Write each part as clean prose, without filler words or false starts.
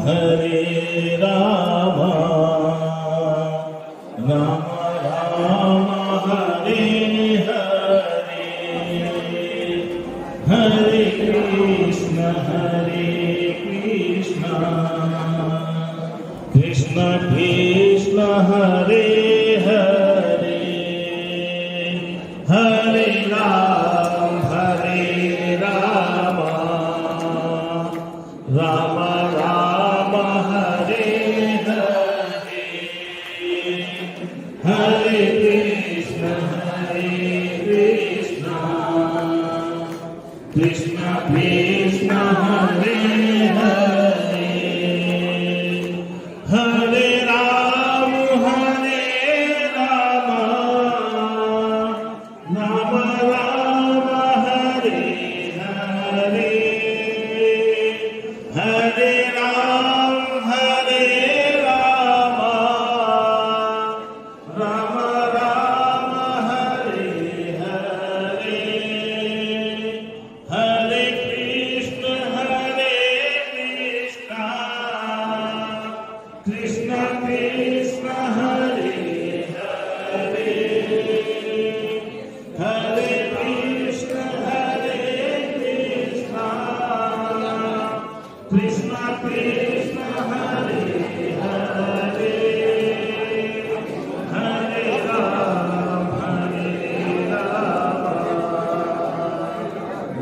हरे राम राम राम हरे हरे हरे कृष्ण कृष्ण कृष्ण हरे हरे हरे राम राम राम हरे हरे हरे कृष्ण कृष्ण कृष्ण हरे हरे हरे राम राम राम हरे हरे हरे राम राम राम हरे हरे हरे कृष्ण कृष्ण कृष्ण हरे हरे हरे कृष्ण कृष्ण कृष्ण हरे हरे हरे राम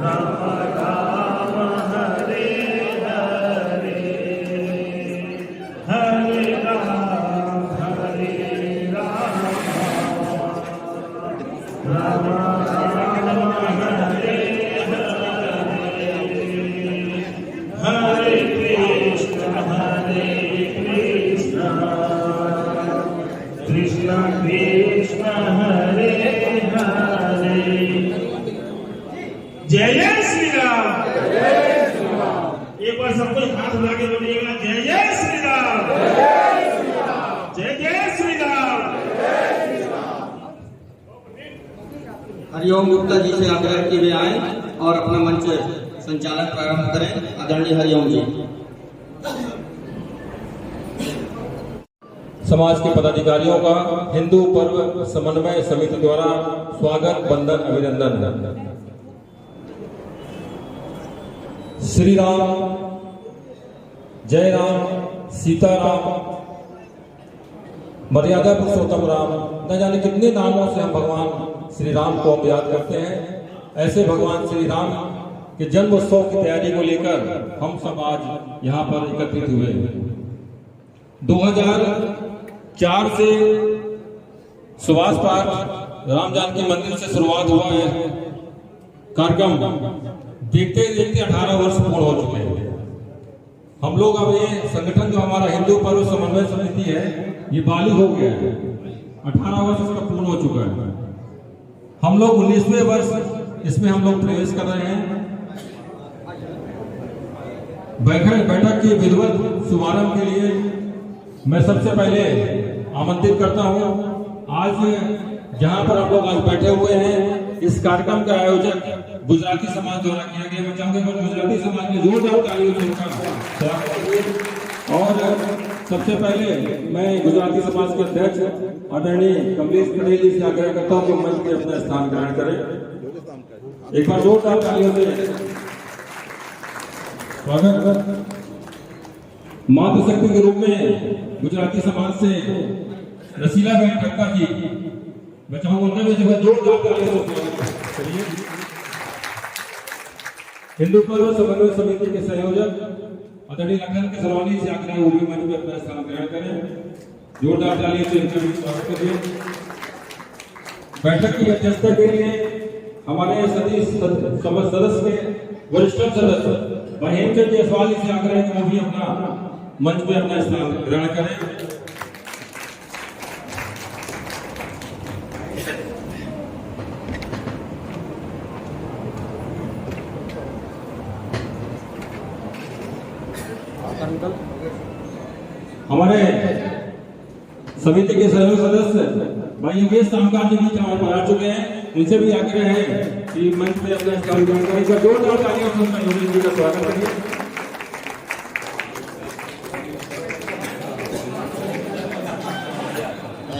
राम राम हरे हरे हरे राम राम राम हरे हरे कृष्ण कृष्ण कृष्ण हरे हरे जय जय श्री राम। एक बार सबको हाथ मिला के बोलिएगा जय जय श्री राम, जय जय श्री राम। हरिओम गुप्ता जी से आग्रह किए हुए आए और अपना मंच संचालन प्रारंभ करें। आदरणीय हरिओम जी। समाज के पदाधिकारियों का हिंदू पर्व समन्वय समिति द्वारा स्वागत वंदन अभिनंदन। श्री राम, जय राम, सीताराम, मर्यादा पुरुषोत्तम राम, न जाने कितने नामों से हम भगवान श्री राम को हम याद करते हैं। ऐसे भगवान श्री राम के जन्म उत्सव की तैयारी को लेकर हम सब आज यहाँ पर एकत्रित हुए। 2004 से सुभाष पार्क राम जानकी मंदिर से शुरुआत हुआ है कार्यक्रम। देखते देखते 18 वर्ष पूर्ण हो चुके हैं। हम लोग अब ये संगठन जो हमारा हिंदू पर्व समन्वय समिति है ये बालिग हो गया है। 18 वर्ष इसका पूर्ण हो चुका है। हम लोग 19वें वर्ष इसमें हम लोग प्रवेश कर रहे हैं। बैठक के विधिवत शुभारंभ के लिए मैं सबसे पहले आमंत्रित करता हूं। आज जहां पर आप लोग आज बैठे हुए हैं, इस कार्यक्रम का आयोजन गुजराती समाज द्वारा किया गया। मैं चाहूंगा कि गुजराती समाज में जोरदार तालियों से उनका स्वागत करिए। और सबसे पहले मैं गुजराती समाज के अध्यक्ष आदरणीय कमलेश पटेल जी से आग्रह करता हूं कि मंच में अपना स्थान ग्रहण करें। एक बार जोरदार तालियों से स्वागत कर। मातृ शक्ति के रूप में गुजराती समाज से रसीला बहन ठक्कर जी, मैं चाहूंगा उनका भी जोरदार तालियों से स्वागत करिए। हिंदू पर्व समन्वय समिति के संयोजक आदरणीय लखन के सरवानी से आग्रह वो भी मंच में अपना स्थान ग्रहण करें। जोरदार तालियों से इनका भी स्वागत करिए। बैठक की अध्यक्षता के लिए हमारे सभी सदस्य के वरिष्ठ सदस्य महेंद्र जायसवाल से आग्रह कि वो भी अपना मंच में अपना स्थान ग्रहण करें। हमारे समिति के सहयोग सदस्य भाई योगेश कामकाज जी भी हमारे पर आ चुके हैं। उनसे भी आग्रह है कि मंच पे अपना स्थान ग्रहण करें। जोरदार तालियों से उनका योगेश जी का स्वागत करिए।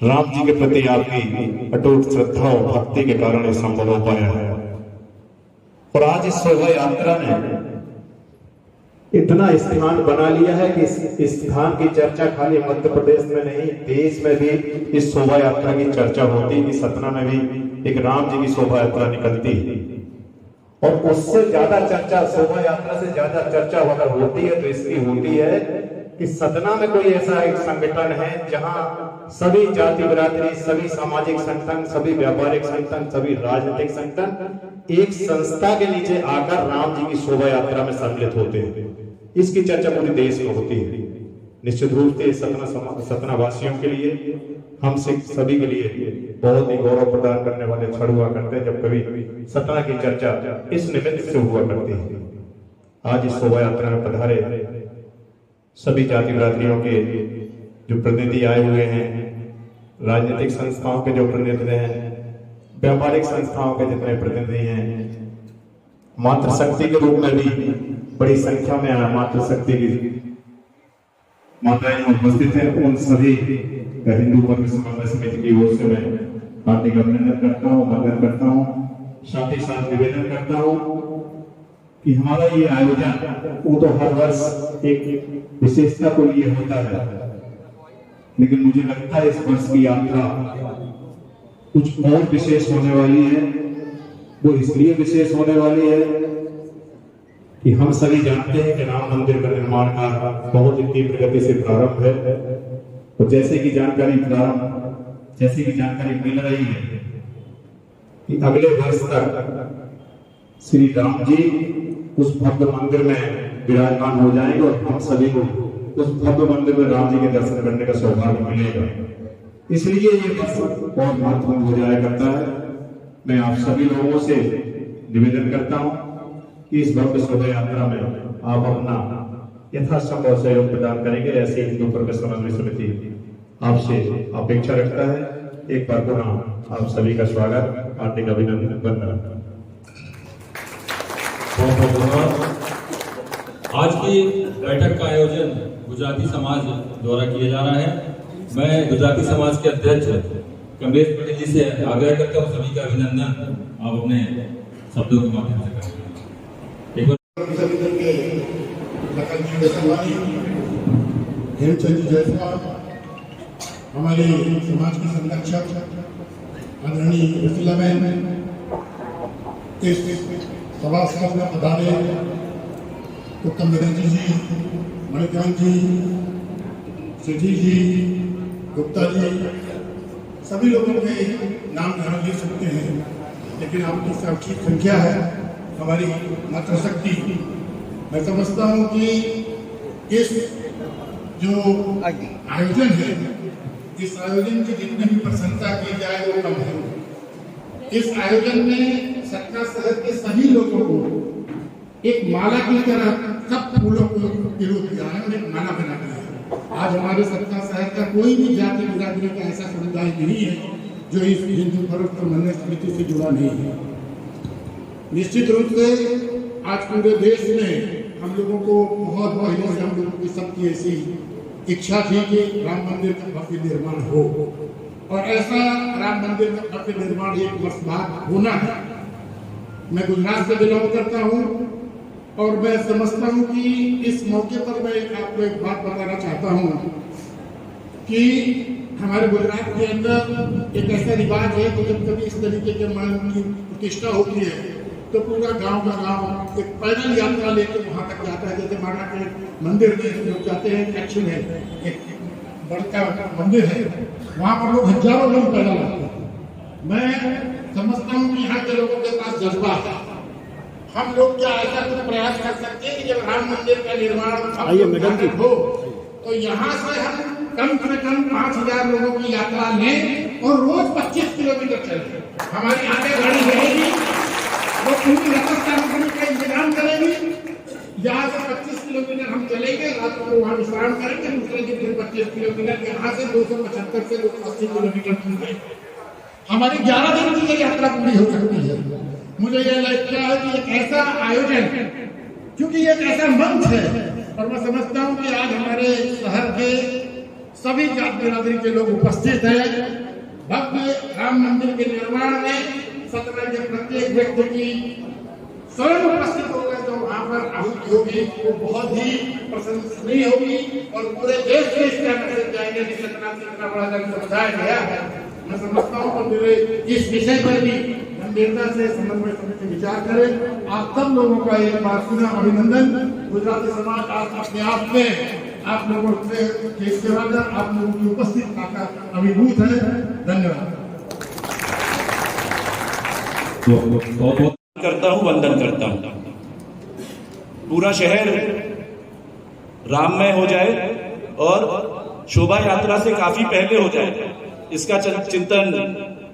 राम जी के प्रति आपकी अटूट श्रद्धा और भक्ति के कारण ये संभव हो पाया है। और आज इस शोभा यात्रा ने इतना स्थान बना लिया है कि इस स्थान की चर्चा खाली मध्य प्रदेश में नहीं, देश में भी इस शोभा यात्रा की चर्चा होती कि सतना में भी एक राम जी की शोभा यात्रा निकलती और उससे ज्यादा चर्चा, शोभा यात्रा से ज्यादा चर्चा अगर होती है तो इसकी होती है कि सतना में कोई ऐसा एक संगठन है जहां सभी जाति बिरादरी, सभी सामाजिक संगठन, सभी व्यापारिक संगठन, सभी राजनीतिक संगठन एक संस्था के नीचे आकर राम जी की शोभा यात्रा में सम्मिलित होते हैं। इसकी चर्चा पूरे देश में होती है। निश्चित रूप से सतना वासियों के लिए, हम सभी के लिए बहुत ही गौरव प्रदान करने वाले क्षण हुआ करते हैं जब कभी सतना की चर्चा इस निमित्त से हुआ करती है। आज इस शोभा यात्रा में पधारे सभी जाति बिरादरियों के जो प्रतिनिधि आए हुए हैं, राजनीतिक संस्थाओं के जो प्रतिनिधि हैं, व्यापारिक संस्थाओं के जितने प्रतिनिधि हैं, मातृशक्ति के रूप में भी बड़ी संख्या में मातृशक्ति की माताएं उपस्थित हैं, उन सभी का हिंदू वर्ग समन्वय समिति की ओर से मैं हार्दिक अभिनंदन करता हूँ, वंदन करता हूँ। साथ ही साथ निवेदन करता हूँ कि हमारा ये आयोजन वो तो हर वर्ष एक विशेषता को लिए होता है, लेकिन मुझे लगता है इस वर्ष की यात्रा कुछ और विशेष होने वाली है। वो इसलिए विशेष होने वाली है कि हम सभी जानते हैं कि राम मंदिर का निर्माण का बहुत ही तीव्र गति से प्रारंभ है और जैसे की जानकारी मिल रही है कि अगले वर्ष तक श्री राम जी उस भव्य मंदिर में विराजमान हो जाएंगे और हम सभी को उस भव्य मंदिर में राम जी के दर्शन करने का सौभाग्य मिलेगा। इसलिए ये वर्ष बहुत महत्वपूर्ण हो जाया करता है। मैं आप सभी लोगों से निवेदन करता हूं कि इस भव्य शोभा यात्रा में आप अपना यथासंभव सहयोग प्रदान करेंगे। ऐसे हिंदू वर्ग समन्वय समिति आपसे अपेक्षा रखता है। एक बार पुनः आप सभी का स्वागत, हार्दिक अभिनंदन, वंदन। बहुत धन्यवाद। आज की बैठक का आयोजन गुजराती समाज द्वारा किया जा रहा है। मैं गुजराती समाज के अध्यक्ष कमलेश पटेल जी से आग्रह करता हूँ सभी का अभिनंदन आप अपने शब्दों के माध्यम से करें। हेमचंद जी जायसवाल, हमारे समाज की संरक्षक आदरणीय रसीलाबेन, इस सभा स्थल में पधारे उत्तम बनर्जी जी, मणिकांत जी, सिद्धि जी, गुप्ता जी, सभी लोगों के नाम यहाँ ले सकते हैं, लेकिन आपकी सबकी संख्या है हमारी मातृशक्ति। मैं समझता हूँ कि इस जो आयोजन है, इस आयोजन की जितनी भी प्रशंसा की जाए वो कम है। इस आयोजन में सतना शहर के सभी लोगों को एक माला की तरह सब फूलों को पिरो दिया है और एक माला बना दिया है। आज हमारे सतना शहर का कोई भी जाति बिरादरी का ऐसा समुदाय नहीं है जो इस हिंदू पर्व समन्वय समिति से जुड़ा नहीं है। निश्चित रूप से आज पूरे देश में हम लोगों को बहुत पहले से हम लोगों की सबकी ऐसी इच्छा थी कि राम मंदिर का भव्य निर्माण हो और ऐसा राम मंदिर का भव्य निर्माण एक वर्ष बाद होना है। मैं गुजरात से बिलोंग करता हूँ और मैं समझता हूँ कि इस मौके पर मैं आपको एक बात बताना चाहता हूँ कि हमारे गुजरात के अंदर एक ऐसा रिवाज है कि जब कभी इस तरीके के मान की प्रतिष्ठा होती है तो पूरा गांव का गांव एक पैदल यात्रा लेकर वहां तक जाता है। जैसे माना के मंदिर में लोग जाते हैं, एक्शन है, एक बड़ा मंदिर है, वहां पर लोग हजारों लोग पैदल आते हैं। मैं समझता हूँ कि यहाँ के लोगों के पास जज्बा है। हम लोग क्या ऐसा कुछ प्रयास कर सकते हैं कि जब राम मंदिर का निर्माण हो तो यहाँ से हम कम से कम 5000 लोगों की यात्रा लें और रोज 25 किलोमीटर चलें। हमारी आगे गाड़ी रहेगी, वो पूरी रतन का इंतजाम करेगी। यहाँ से 25 किलोमीटर हम चलेंगे, रात को वहाँ विश्राम करेंगे, दूसरे दिन फिर 25 किलोमीटर, यहाँ से 275 से 280 किलोमीटर दूर। हमारी 11 दिन की यात्रा पूरी हो सकती है। मुझे यह लगता है कि एक ऐसा आयोजन, क्योंकि एक ऐसा मंच है और मैं समझता हूँ कि आज हमारे शहर के सभी जात बिरादरी के लोग उपस्थित हैं। भव्य राम मंदिर के निर्माण में सतना के प्रत्येक व्यक्ति की स्वयं उपस्थित हो गए, तो वहां पर आहुति होगी वो बहुत ही प्रशंसनीय होगी और पूरे देश में इसका मैसेज जाएंगे कि सतना से इतना बड़ा जन समुदाय गया है। मैं समझता हूँ तो मेरे इस विषय पर भी गंभीरता से समन्वय समिति विचार करें। आप सब लोगों का एक बार पुनः अभिनंदन। गुजराती समाज आज अपने आप में आप लोगों से सेवा कर आप लोगों की उपस्थिति का अभिभूत है। धन्यवाद। करता हूँ, वंदन करता हूँ। पूरा शहर राममय हो जाए और शोभा यात्रा से काफी पहले हो जाए, इसका चिंतन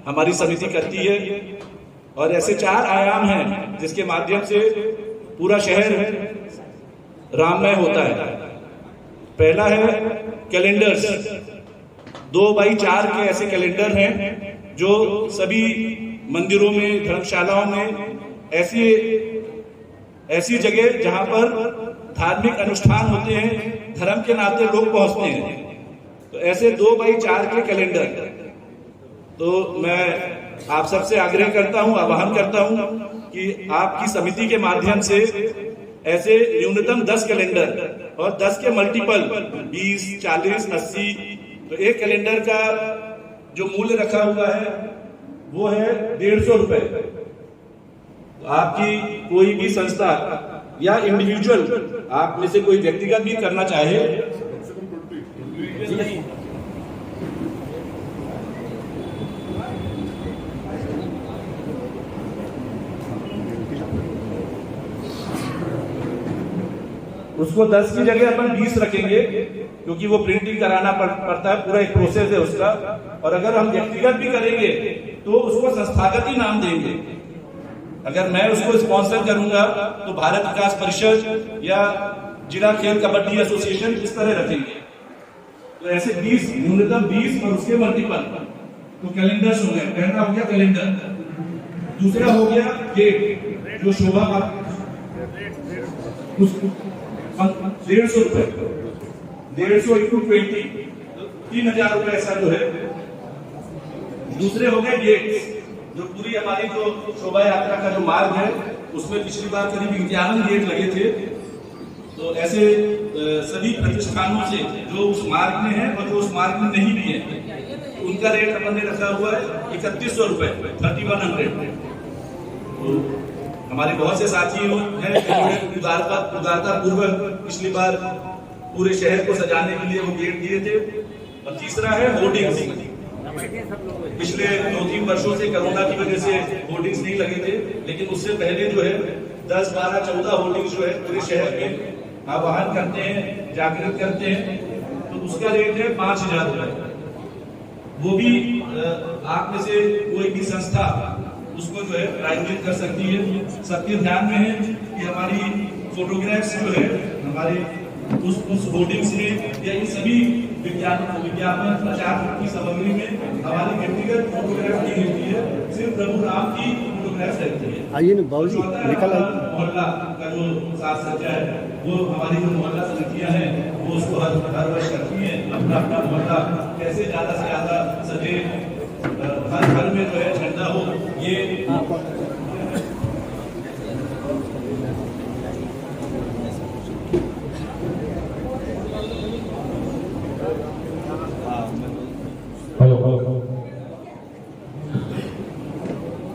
हमारी समिति करती है। और ऐसे 4 आयाम हैं जिसके माध्यम से पूरा शहर राममय होता है। पहला है कैलेंडर्स। 2x4 के ऐसे कैलेंडर हैं जो सभी मंदिरों में, धर्मशालाओं में, ऐसी जगह जहां पर धार्मिक अनुष्ठान होते हैं, धर्म के नाते लोग पहुंचते हैं, तो ऐसे 2x4 के कैलेंडर। तो मैं आप सबसे आग्रह करता हूं, आह्वान करता हूं कि आपकी समिति के माध्यम से ऐसे न्यूनतम 10 कैलेंडर और 10 के मल्टीपल 20, 40, 80, तो एक कैलेंडर का जो मूल्य रखा हुआ है वो है 150 रुपए। तो आपकी कोई भी संस्था या इंडिविजुअल, आप में से कोई व्यक्तिगत भी करना चाहे, उसको 10 की जगह अपन 20 रखेंगे, क्योंकि वो प्रिंटिंग कराना पड़ता है, पूरा एक प्रोसेस है उसका। और अगर हम व्यक्तिगत भी करेंगे तो उसको संस्थागत ही नाम देंगे। अगर मैं उसको स्पॉन्सर करूंगा तो भारत विकास परिषद या जिला खेल कबड्डी एसोसिएशन इस तरह रखेंगे। तो ऐसे 20, न्यूनतम 20 और उसके मल्टीपल, तो कैलेंडर्स हो गए। पहला हो गया कैलेंडर, दूसरा हो गया गेट जो शोभा का 150 रुपए, 150 × 20, 3000 रुपए ऐसा जो है। दूसरे हो गए गेट्स, जो पूरी हमारी जो शोभा यात्रा का जो मार्ग है उसमें पिछली बार करीब 51 गेट लगे थे। तो ऐसे सभी प्रतिष्ठानों से जो उस मार्ग में है और जो उस मार्ग में नहीं भी है, उनका रेट अपन ने रखा हुआ है 3100 रुपए, 3100। तो हमारे बहुत से साथी हैं उदारता पूर्वक पिछली बार पूरे शहर को सजाने के लिए वो गेट दिए थे। और तीसरा है होर्डिंग्स। पिछले 2-3 वर्षों से कोरोना की वजह से होर्डिंग्स नहीं लगे थे, लेकिन उससे पहले जो है 10, 12, 14 होर्डिंग्स जो है पूरे शहर में आह्वान करते हैं, जागृत करते हैं। तो उसका रेट है 5000 रुपए। वो भी आप में से कोई भी संस्था उसको जो है प्रायोजित कर सकती है। सबके ध्यान में है कि हमारी फोटोग्राफ्स जो है हमारे उस होर्डिंग्स में या इन सभी विज्ञापन प्रचार की सामग्री में हमारी व्यक्तिगत फोटोग्राफ नहीं होती है, सिर्फ प्रभु राम की फोटोग्राफ रहती है। आइए ना बाबूजी, निकल आइए। मोहल्ला का जो साथ सज्जा है, वो हमारी जो मोहल्ला समितियां हैं वो उसको हर वर्ष करती है। अपना मोहल्ला कैसे ज्यादा से ज्यादा सजे, हर घर में जो है झंडा हो, ये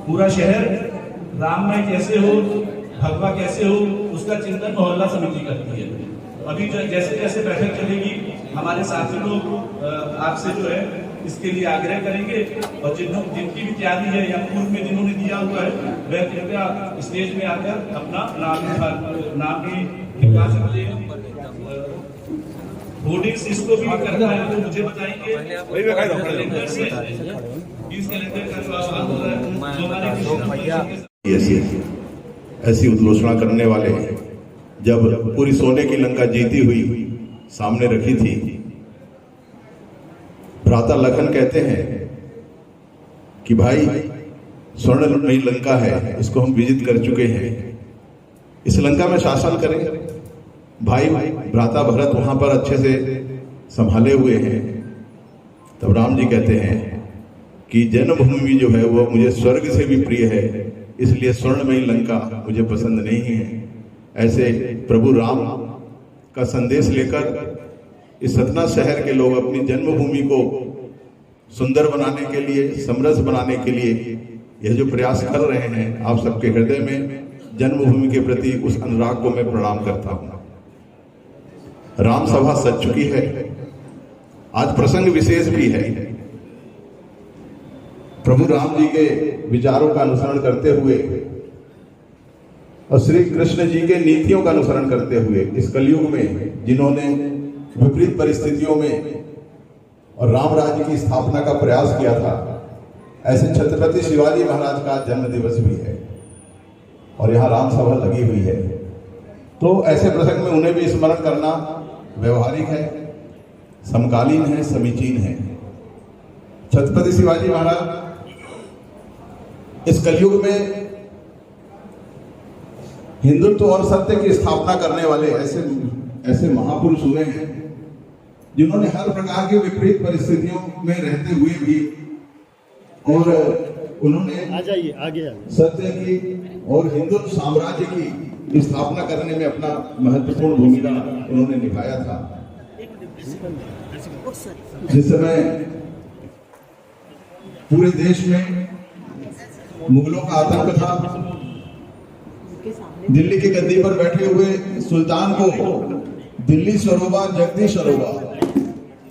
पूरा शहर राममय कैसे हो, भगवा कैसे हो, उसका चिंतन मोहल्ला समिति करती है। अभी जैसे जैसे बैठक चलेगी हमारे साथी लोग आपसे जो है इसके लिए आग्रह करेंगे। और जिनकी भी तैयारी है या पूर्व में जिन्होंने दिया हुआ है वह कृपया स्टेज में आकर अपना नाम भी लिखवा सकते हैं। होर्डिंग्स इसको भी करना है तो मुझे बताएंगे। कैलेंडर से 20 कैलेंडर का जो आह्वान हो रहा है, ऐसी उद्घोषणा करने वाले जब पूरी सोने की लंका जीती हुई सामने रखी थी। भ्राता लखन कहते हैं कि भाई स्वर्णमयी लंका है, इसको हम विजित कर चुके हैं, इस लंका में शासन करें। भाई भ्राता भरत वहां पर अच्छे से संभाले हुए हैं। तब राम जी कहते हैं कि जन्मभूमि जो है वो मुझे स्वर्ग से भी प्रिय है, इसलिए स्वर्णमयी लंका मुझे पसंद नहीं है। ऐसे प्रभु राम का संदेश लेकर इस सतना शहर के लोग अपनी जन्मभूमि को सुंदर बनाने के लिए, समरस बनाने के लिए यह जो प्रयास कर रहे हैं, आप सबके हृदय में जन्मभूमि के प्रति उस अनुराग को मैं प्रणाम करता हूं। राम सभा सज चुकी है, आज प्रसंग विशेष भी है। प्रभु राम जी के विचारों का अनुसरण करते हुए और श्री कृष्ण जी के नीतियों का अनुसरण करते हुए इस कलयुग में जिन्होंने विपरीत परिस्थितियों में और राम राज्य की स्थापना का प्रयास किया था, ऐसे छत्रपति शिवाजी महाराज का जन्म दिवस भी है और यहाँ राम सभा लगी हुई है। तो ऐसे प्रसंग में उन्हें भी स्मरण करना व्यवहारिक है, समकालीन है, समीचीन है। छत्रपति शिवाजी महाराज इस कलयुग में हिंदुत्व और सत्य की स्थापना करने वाले ऐसे महापुरुष हुए हैं जिन्होंने हर प्रकार की विपरीत परिस्थितियों में रहते हुए भी और उन्होंने सत्य की और हिंदू साम्राज्य की स्थापना करने में अपना महत्वपूर्ण भूमिका उन्होंने निभाया था। जिस समय पूरे देश में मुगलों का आतंक था, दिल्ली की गद्दी पर बैठे हुए सुल्तान को दिल्ली सरोबा जगदीश सरोबा,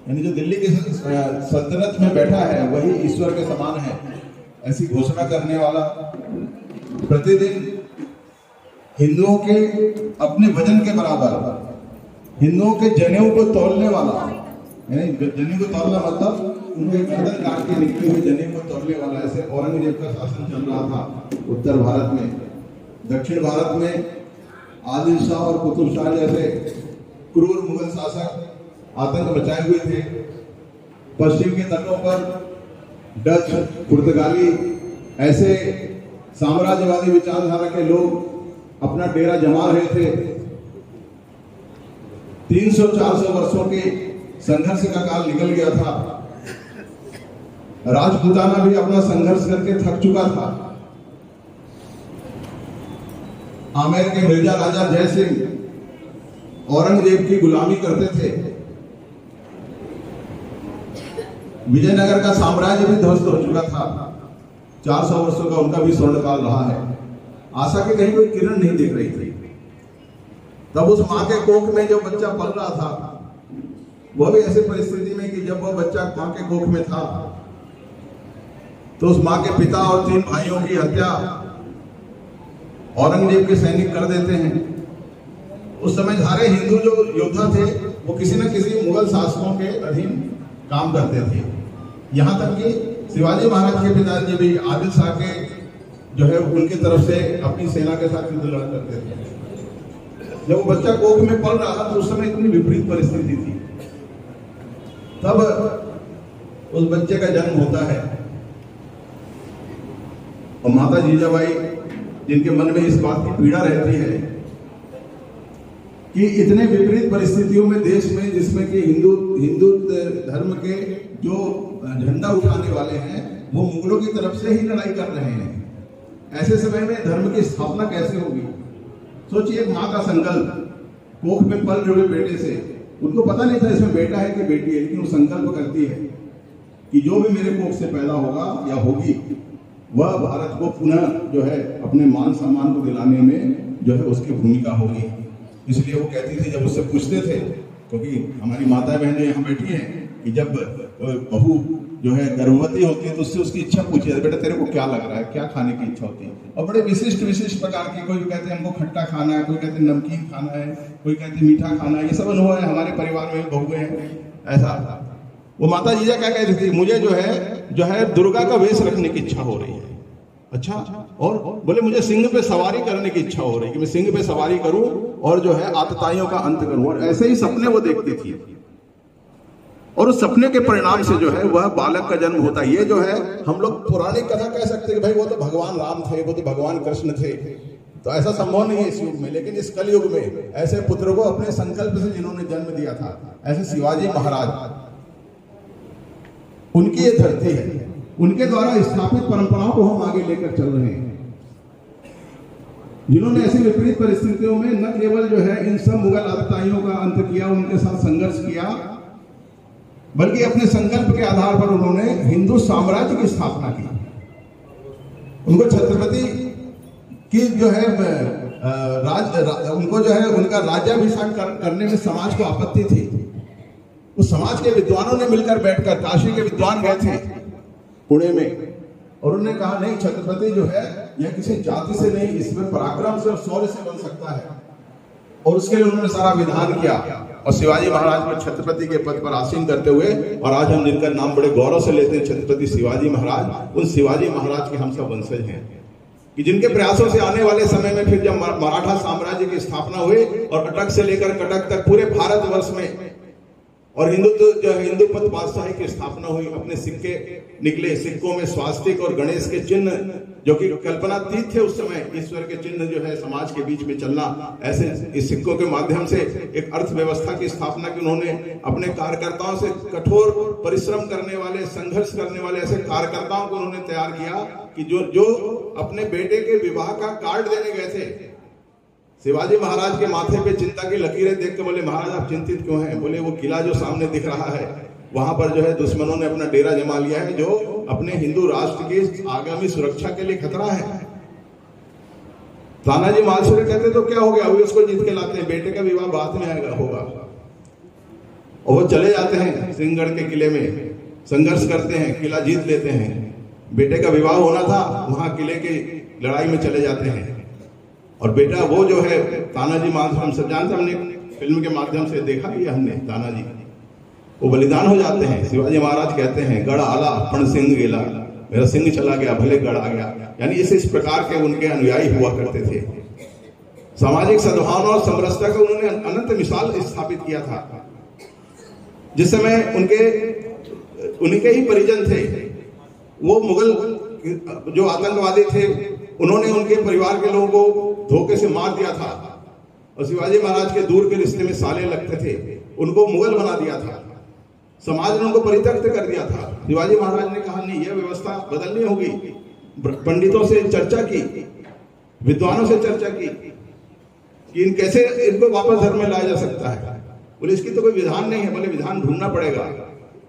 यानी जो दिल्ली की सल्तनत में बैठा है वही ईश्वर के समान है, ऐसी घोषणा करने वाला, प्रतिदिन हिंदुओं के अपने वजन के बराबर हिंदुओं के जनेऊ को तौलने वाला, यानी जनेऊ को तौलना मतलब उनके गर्दन काट के निकले हुए जनेऊ को तौलने वाला, ऐसे औरंगजेब का शासन चल रहा था उत्तर भारत में। दक्षिण भारत में आदिल शाह और कुतुब शाह जैसे क्रूर मुगल शासक आतंक मचाए हुए थे। पश्चिम के तटों पर डच, पुर्तगाली ऐसे साम्राज्यवादी विचारधारा के लोग अपना डेरा जमा रहे थे। 300-400 वर्षों के संघर्ष का काल निकल गया था। राजपूताना भी अपना संघर्ष करके थक चुका था। आमेर के मिर्जा राजा जय सिंह औरंगजेब की गुलामी करते थे। विजयनगर का साम्राज्य भी ध्वस्त हो चुका था। 400 वर्षों का उनका भी स्वर्णकाल रहा है। आशा की कहीं कोई किरण नहीं दिख रही थी। तब उस मां के कोख में जो बच्चा पल रहा था, वह भी ऐसी परिस्थिति में कि जब वह बच्चा मां के कोख में था तो उस मां के पिता और 3 भाइयों की हत्या औरंगजेब के सैनिक कर देते हैं। उस समय सारे हिंदू जो योद्धा थे वो किसी न किसी मुगल शासकों के अधीन काम करते थे। यहाँ तक कि शिवाजी महाराज के पिताजी भी आदिल शाह के जो है उनकी तरफ से अपनी सेना के साथ युद्ध लड़ा करते थे। जब वो बच्चा कोख में पल रहा था तो उस समय इतनी विपरीत परिस्थिति थी। तब उस बच्चे का जन्म होता है और माता जीजाबाई, जिनके मन में इस बात की पीड़ा रहती है कि इतने विपरीत परिस्थितियों में देश में जिसमें कि हिंदू धर्म के जो झंडा उठाने वाले हैं वो मुगलों की तरफ से ही लड़ाई कर रहे हैं, ऐसे समय में धर्म की स्थापना कैसे होगी। सोचिए, माँ का संकल्प, कोख में पल रहे बेटे से, उनको पता नहीं था इसमें बेटा है कि बेटी है, लेकिन वो संकल्प करती है कि जो भी मेरे कोख से पैदा होगा या होगी वह भारत को पुनः जो है अपने मान सम्मान को दिलाने में जो है उसकी भूमिका होगी। इसलिए वो कहती थी, जब उससे पूछते थे, क्योंकि हमारी माता बहनें यहाँ बैठी हैं, कि जब बहू जो है गर्भवती होती है तो उससे उसकी इच्छा पूछी जाती है, बेटा तेरे को क्या लग रहा है, क्या खाने की इच्छा होती है। और बड़े विशिष्ट प्रकार की, कोई कहते हैं हमको खट्टा खाना है, कोई कहते हैं नमकीन खाना है, कोई कहते हैं मीठा खाना है। ये सब अनुभव है हमारे परिवार में, बहुएं हैं ऐसा। वो माता जीजा क्या कहती थी, मुझे जो है दुर्गा का वेश रखने की इच्छा हो रही है। अच्छा, और बोले मुझे सिंह पे सवारी करने की इच्छा हो रही है कि मैं सिंह पे सवारी करूं और जो है आतताइयों का अंत करूं। और ऐसे ही सपने वो देखती थी और उस सपने के परिणाम से जो है वह बालक का जन्म होता है। ये जो है हम लोग पुरानी कथा कह सकते हैं कि भाई वो तो भगवान राम थे, वो तो भगवान कृष्ण थे, तो ऐसा संभव नहीं है इस युग में। लेकिन इस कलयुग में ऐसे पुत्र को अपने संकल्प से जिन्होंने जन्म दिया था, ऐसे शिवाजी महाराज उनकी ये धरती है, उनके द्वारा स्थापित परंपराओं को हम आगे लेकर चल रहे हैं, जिन्होंने ऐसी विपरीत परिस्थितियों में न केवल जो है इन सब मुगल आतताइयों का अंत किया, उनके साथ संघर्ष किया, बल्कि अपने संकल्प के आधार पर उन्होंने हिंदू साम्राज्य की स्थापना की। उनको छत्रपति की जो है उनको जो है उनका राज्याभिषेक करने में समाज को आपत्ति थी। उस समाज के विद्वानों ने मिलकर बैठकर, काशी के विद्वान गए थे पुणे में, और उन्होंने कहा नहीं, छत्रपति जो है यह किसी जाति से नहीं, इसमें पराक्रम से और शौर्य से बन सकता है। और उसके लिए उन्होंने सारा विधान किया और शिवाजी महाराज को छत्रपति के पद पर आसीन करते हुए, और आज हम जिनका नाम बड़े गौरव से लेते हैं छत्रपति शिवाजी महाराज, उन शिवाजी महाराज के हम सब वंशज हैं, कि जिनके प्रयासों से आने वाले समय में फिर जब मराठा साम्राज्य की स्थापना हुई और अटक से लेकर कटक तक पूरे भारतवर्ष में और हिंदुत्व जो हिंदुपथ बादशाही की स्थापना हुई, अपने सिक्के निकले, सिक्कों में स्वास्तिक और गणेश के चिन्ह जो कि कल्पनातीत थे उस समय, ईश्वर के चिन्ह जो है समाज के बीच में चलना, ऐसे इस सिक्कों के माध्यम से एक अर्थव्यवस्था की स्थापना की उन्होंने। अपने कार्यकर्ताओं से, कठोर परिश्रम करने वाले, संघर्ष करने वाले ऐसे कार्यकर्ताओं को उन्होंने तैयार किया कि जो अपने बेटे के विवाह का कार्ड देने गए थे, शिवाजी महाराज के माथे पे चिंता की लकीरें देख के बोले, महाराज आप चिंतित क्यों हैं? बोले वो किला जो सामने दिख रहा है, वहां पर जो है दुश्मनों ने अपना डेरा जमा लिया है, जो अपने हिंदू राष्ट्र की आगामी सुरक्षा के लिए खतरा है। तानाजी मालसुरे कहते तो क्या हो गया, अभी उसको जीत के लाते हैं, बेटे का विवाह बाद में आएगा होगा। और वो चले जाते हैं सिंहगढ़ के किले में, संघर्ष करते हैं, किला जीत लेते हैं। बेटे का विवाह होना था, वहां किले की लड़ाई में चले जाते हैं, और बेटा वो जो है तानाजी मालसुरे, हम सब जानते, हमने फिल्म के माध्यम से देखा भी हमने, तानाजी वो बलिदान हो जाते हैं। शिवाजी महाराज कहते हैं, गढ़ आला पण सिंह गेला, मेरा सिंह चला गया भले गढ़ आ गया। यानी इस प्रकार के उनके अनुयायी हुआ करते थे। सामाजिक सद्भावना और समरसता का उन्होंने अनंत मिसाल स्थापित किया था। जिस समय उनके ही परिजन थे, वो मुगल जो आतंकवादी थे, उन्होंने उनके परिवार के लोगों को धोखे से मार दिया था, और शिवाजी महाराज के दूर के रिश्ते में साले लगते थे, उनको मुगल बना दिया था। समाज ने उनको परित्यक्त कर दिया था। शिवाजी महाराज ने कहा नहीं, यह व्यवस्था बदलनी होगी। पंडितों से चर्चा की, विद्वानों से चर्चा की कि कैसे इनको वापस धर्म में लाया जा सकता है। बोले इसकी तो कोई विधान नहीं है। बोले विधान ढूंढना पड़ेगा।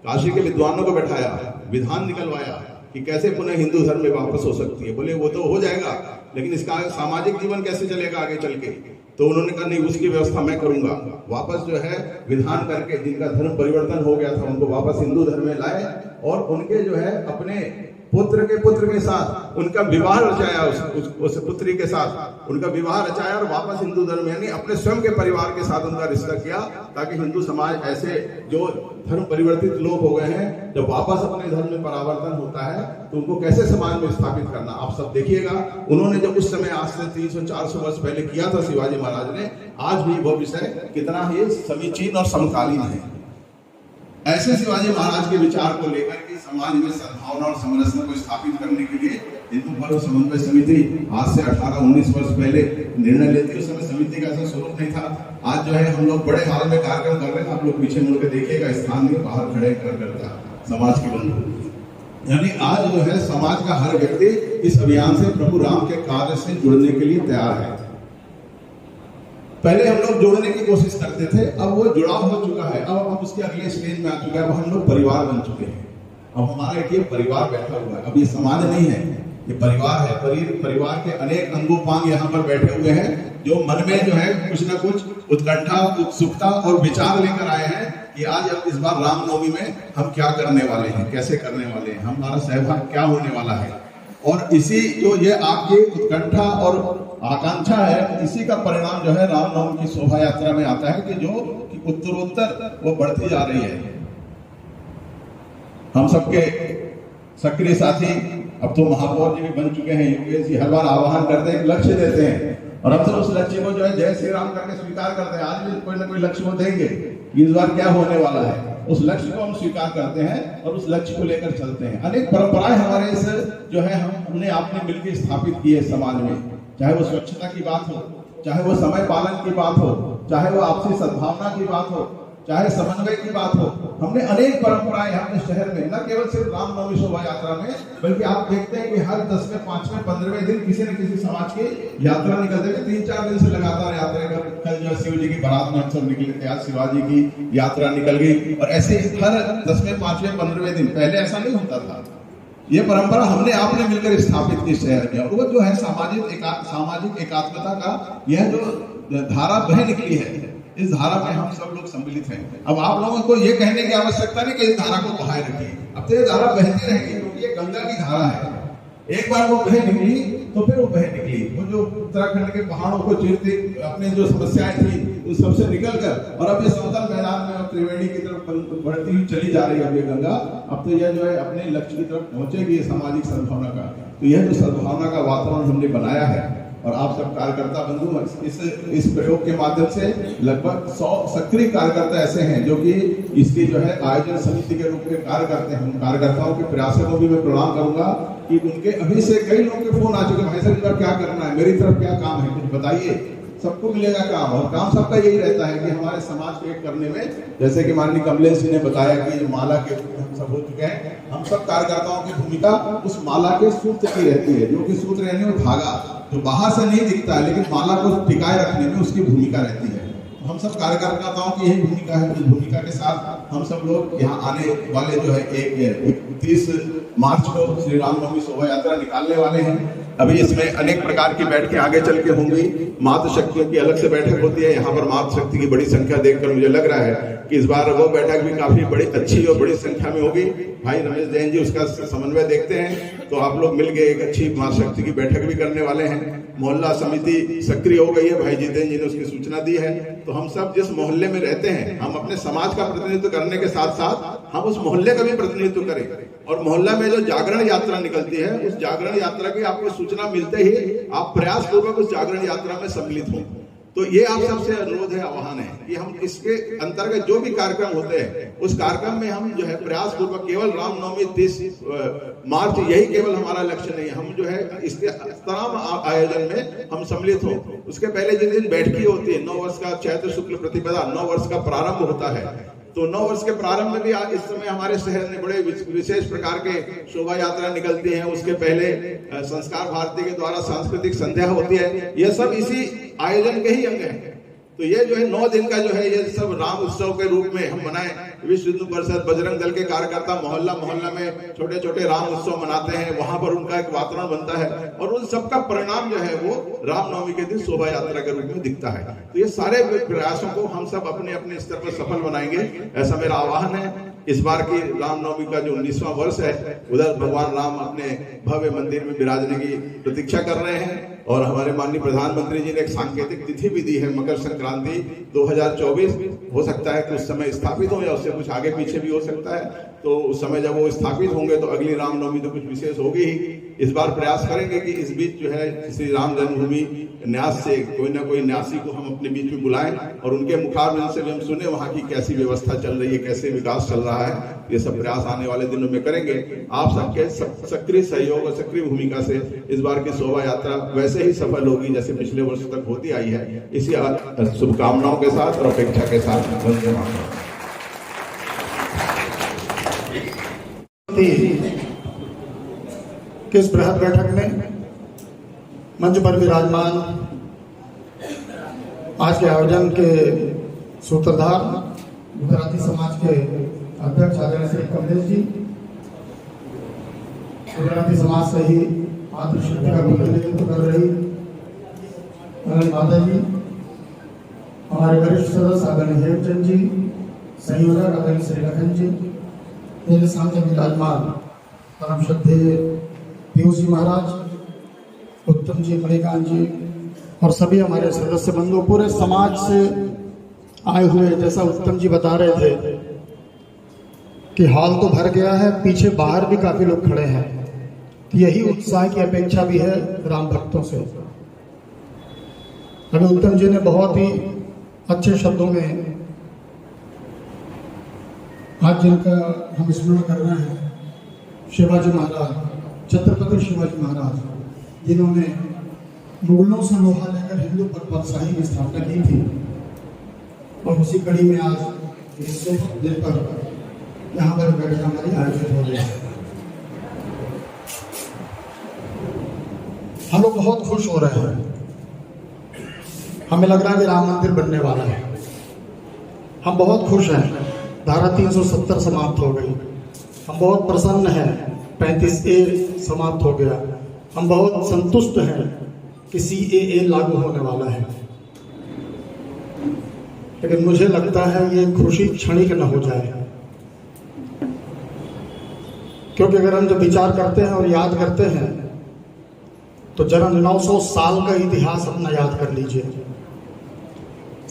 काशी के विद्वानों को बैठाया, विधान निकलवाया कि कैसे पुनः हिंदू धर्म में वापस हो सकती है। बोले वो तो हो जाएगा, लेकिन इसका सामाजिक जीवन कैसे चलेगा आगे चल के? तो उन्होंने कहा नहीं, उसकी व्यवस्था मैं करूंगा। वापस जो है विधान करके जिनका धर्म परिवर्तन हो गया था, उनको वापस हिंदू धर्म में लाए, और उनके जो है अपने पुत्र के साथ उनका विवाह रचाया, उस पुत्री के साथ उनका विवाह रचाया, और वापस हिंदू धर्म, यानी अपने स्वयं के परिवार के साथ उनका रिश्ता किया, ताकि हिंदू समाज ऐसे जो धर्म परिवर्तित लोग हो गए हैं, जब वापस अपने धर्म में परावर्तन होता है तो उनको कैसे समाज में स्थापित करना। आप सब देखिएगा, उन्होंने जब उस समय आज से 300-400 वर्ष पहले किया था शिवाजी महाराज ने, आज भी वह विषय कितना ही समीचीन और समकालीन है। ऐसे शिवाजी महाराज के विचार को लेकर के समाज में सद्भावना और समरसता को स्थापित करने के लिए हिंदू धर्म समन्वय समिति आज से 18-19 वर्ष पहले निर्णय लेती। उस समय समिति का ऐसा स्वरूप नहीं था। आज जो है हम लोग बड़े हाल में कार्यक्रम कर रहे हैं। आप लोग पीछे मुड़ के देखिएगा, स्थान में बाहर खड़े करता समाज के बंधु। यानी आज जो है समाज का हर व्यक्ति इस अभियान से प्रभु राम के कार्य से जुड़ने के लिए तैयार है। पहले हम लोग जोड़ने की कोशिश करते थे, अब वो जुड़ाव हो चुका है। अब हम उसके अगले स्टेज में आ चुका है। अब हम लोग परिवार बन चुके हैं। अब हमारा एक ये परिवार बैठा हुआ है। अब ये समाज नहीं है, ये परिवार है। परिवार के अनेक अंगोपांग यहाँ पर बैठे हुए हैं, जो मन में जो है कुछ ना कुछ उत्कंठा, उत्सुकता और विचार लेकर आए हैं कि आज अब इस बार रामनवमी में हम क्या करने वाले हैं, कैसे करने वाले हैं, हमारा सहभाग क्या होने वाला है। और इसी जो ये आपकी उत्कंठा और आकांक्षा है, इसी का परिणाम जो है रामनवमी की शोभा यात्रा में आता है कि जो कि उत्तरोत्तर वो बढ़ती जा रही है। हम सबके सक्रिय साथी अब तो महापौर जी भी बन चुके हैं। योगेश जी हर बार आह्वान करते हैं, लक्ष्य देते हैं, और हम सब उस लक्ष्य को जो है जय श्री राम करके स्वीकार करते हैं। आज भी कोई ना कोई लक्ष्य वो देंगे, इस बार क्या होने वाला है, उस लक्ष्य को हम स्वीकार करते हैं और उस लक्ष्य को लेकर चलते हैं। अनेक परंपराएं हमारे इस जो है हमने आपने मिलकर स्थापित की है समाज में, चाहे वो स्वच्छता की बात हो, चाहे वो समय पालन की बात हो, चाहे वो आपसी सद्भावना की बात हो, चाहे समन्वय की बात हो। हमने अनेक परंपराएं अपने शहर में, न केवल सिर्फ रामनवमी शोभा यात्रा में, बल्कि आप देखते हैं कि हर 10वें, 5वें, 15वें दिन किसी न किसी समाज की यात्रा निकलते हैं। 3-4 दिन से लगातार यात्रा कर, कल जो शिव जी की बारात महोत्सव निकले थे, आज शिवाजी की यात्रा निकल गई, और ऐसे हर 10वें, 5वें, 15वें दिन। पहले ऐसा नहीं होता था। ये परंपरा हमने आपने मिलकर स्थापित की शहर में, और वो जो है सामाजिक एकात्मता का यह जो धारा बह निकली है, इस धारा में हम सब लोग सम्मिलित हैं। अब आप लोगों को ये कहने की आवश्यकता नहीं कि इस धारा को बहाए रखिए, अब तो ये धारा बहती रहेगी, क्योंकि ये गंगा की धारा है। एक बार वो बह निकली तो फिर वो बह निकली। वो जो उत्तराखंड के पहाड़ों को चीरती अपने जो समस्याएं थी उन सबसे निकल कर और अब ये समतल मैदान में त्रिवेणी की तरफ बढ़ती हुई चली जा रही है अब ये गंगा। अब तो यह जो है अपने लक्ष्य की तरफ पहुंचेगी सामाजिक सद्भावना का। तो यह जो सद्भावना का वातावरण हमने बनाया है, और आप सब कार्यकर्ता बंधु इस प्रयोग के माध्यम से लगभग 100 सक्रिय कार्यकर्ता ऐसे हैं जो कि इसकी जो है आयोजन समिति के रूप में कार्य करते हैं। उन कार्यकर्ताओं के प्रयासों को भी मैं प्रणाम करूंगा कि उनके अभी से कई लोगों के फोन आ चुके, भाई साहब इस क्या करना है, मेरी तरफ क्या काम है, कुछ बताइए। सबको मिलेगा काम, और काम सबका यही रहता है कि हमारे समाज को एक करने में, जैसे कि माननीय कमलेश जी ने बताया कि जो माला के हम सब हो चुके हैं, हम सब कार्यकर्ताओं की भूमिका उस माला के सूत्र की रहती है, जो कि सूत्र यानी वो धागा जो बाहर से नहीं दिखता है, लेकिन माला को टिकाए रखने में उसकी भूमिका रहती है। तो हम सब कार्यकर्ताओं की यही भूमिका है। उस भूमिका के साथ हम सब लोग यहाँ आने वाले जो है 31 मार्च को श्री रामनवमी शोभा यात्रा निकालने वाले हैं। अभी इसमें अनेक प्रकार की बैठकें आगे चल के होंगी। मातृशक्तियों की अलग से बैठक होती है, यहाँ पर मातृशक्ति की बड़ी संख्या देखकर मुझे लग रहा है कि इस बार वो बैठक भी काफी बड़ी अच्छी और बड़ी संख्या में होगी। भाई रमेश जैन जी उसका समन्वय देखते हैं, तो आप लोग मिलकर एक अच्छी मातृशक्ति की बैठक भी करने वाले हैं। मोहल्ला समिति सक्रिय हो गई है, भाई जितेंद्र जी ने उसकी सूचना दी है। तो हम सब जिस मोहल्ले में रहते हैं, हम अपने समाज का प्रतिनिधित्व करने के साथ साथ हम उस मोहल्ले का भी प्रतिनिधित्व करें, और मोहल्ला में जो जागरण यात्रा निकलती है, उस जागरण यात्रा की आपको सूचना मिलते ही आप प्रयास पूर्वक उस जागरण यात्रा में सम्मिलित हों। तो ये आप सबसे अनुरोध है, आह्वान है कि हम इसके अंतर्गत जो भी कार्यक्रम होते हैं उस कार्यक्रम में हम जो है प्रयास पूर्वक केवल रामनवमी 30 मार्च यही केवल हमारा लक्ष्य नहीं है, हम जो है इसके तमाम आयोजन में हम सम्मिलित हों। उसके पहले जिन दिन बैठकी होती है, 9 वर्ष का चैत्र शुक्ल प्रतिपदा 9 वर्ष का प्रारंभ होता है, तो 9 वर्ष के प्रारंभ में भी इस समय हमारे शहर में बड़े विशेष प्रकार के शोभा यात्रा निकलती है। उसके पहले संस्कार भारती के द्वारा सांस्कृतिक संध्या होती है। यह सब इसी आयोजन के ही अंग है। तो ये जो है 9 दिन का जो है ये सब राम उत्सव के रूप में हम मनाएं। विश्व हिंदू परिषद बजरंग दल के कार्यकर्ता मोहल्ला मोहल्ला में छोटे छोटे राम उत्सव मनाते हैं, वहां पर उनका एक वातावरण बनता है, और उन सबका परिणाम जो है वो रामनवमी के दिन शोभा यात्रा के रूप में दिखता है। तो ये सारे प्रयासों को हम सब अपने अपने स्तर पर सफल बनाएंगे, ऐसा मेरा आह्वान है। इस बार की रामनवमी का जो 19वां वर्ष है, उधर भगवान राम अपने भव्य मंदिर में विराजने की प्रतीक्षा कर रहे हैं, और हमारे माननीय प्रधानमंत्री जी ने एक सांकेतिक तिथि भी दी है, मकर संक्रांति 2024। हो सकता है कि उस समय स्थापित हो, या उससे कुछ आगे पीछे भी हो सकता है। तो उस समय जब वो स्थापित होंगे तो अगली रामनवमी तो कुछ विशेष होगी ही। इस बार प्रयास करेंगे कि इस बीच जो है श्री राम जन्मभूमि न्यास से कोई ना कोई न्यासी को हम अपने बीच में बुलाएं, और उनके मुखारबिंद से भी हम सुने वहाँ की कैसी व्यवस्था चल रही है, कैसे विकास चल रहा है। ये सब प्रयास आने वाले दिनों में करेंगे। आप सबके सक्रिय सहयोग और सक्रिय भूमिका से इस बार की शोभा यात्रा वैसे ही सफल होगी जैसे पिछले वर्ष तक होती आई है। इसी शुभकामनाओं के साथ और अपेक्षा के साथ वंदे मातरम। किस बृहद बैठक में मंच पर विराजमान आज के आयोजन के सूत्रधार गुजराती समाज के अध्यक्ष आदरणीय श्री कमलेश जी, गुजराती समाज से ही मातृशक्ति का प्रतिनिधित्व कर रही माता जी, हमारे वरिष्ठ सदस्य आदरणीय हेमचंद जी, संयोजक आदरणीय श्री लखन जी, मेरे सामने विराजमान परम श्रद्धेय पीयूष जी महाराज, उत्तम जी, मणिकांत जी, और सभी हमारे सदस्य बंधु पूरे समाज से आए हुए। जैसा उत्तम जी बता रहे थे कि हॉल तो भर गया है, पीछे बाहर भी काफी लोग खड़े हैं, तो यही उत्साह की अपेक्षा भी है राम भक्तों से। अभी उत्तम जी ने बहुत ही अच्छे शब्दों में आज जिनका हम स्मरण कर रहे हैं, शिवाजी महाराज, छत्रपति शिवाजी महाराज, जिन्होंने मुगलों से लोहा लेकर हिंदू पर शाही की स्थापना की थी, और उसी कड़ी में आज इस शुभ दिन पर यहाँ पर बैठक हमारी आयोजित हो रही है। हम लोग बहुत खुश हो रहे हैं। हमें लग रहा है कि राम मंदिर बनने वाला है। हम बहुत खुश हैं, धारा 370 समाप्त हो गई। हम बहुत प्रसन्न हैं, 35A समाप्त हो गया। हम बहुत संतुष्ट हैं कि CAA लागू होने वाला है। लेकिन मुझे लगता है ये खुशी क्षणिक न हो जाए, क्योंकि अगर हम जब विचार करते हैं और याद करते हैं तो जरा 900 साल का इतिहास अपना याद कर लीजिए।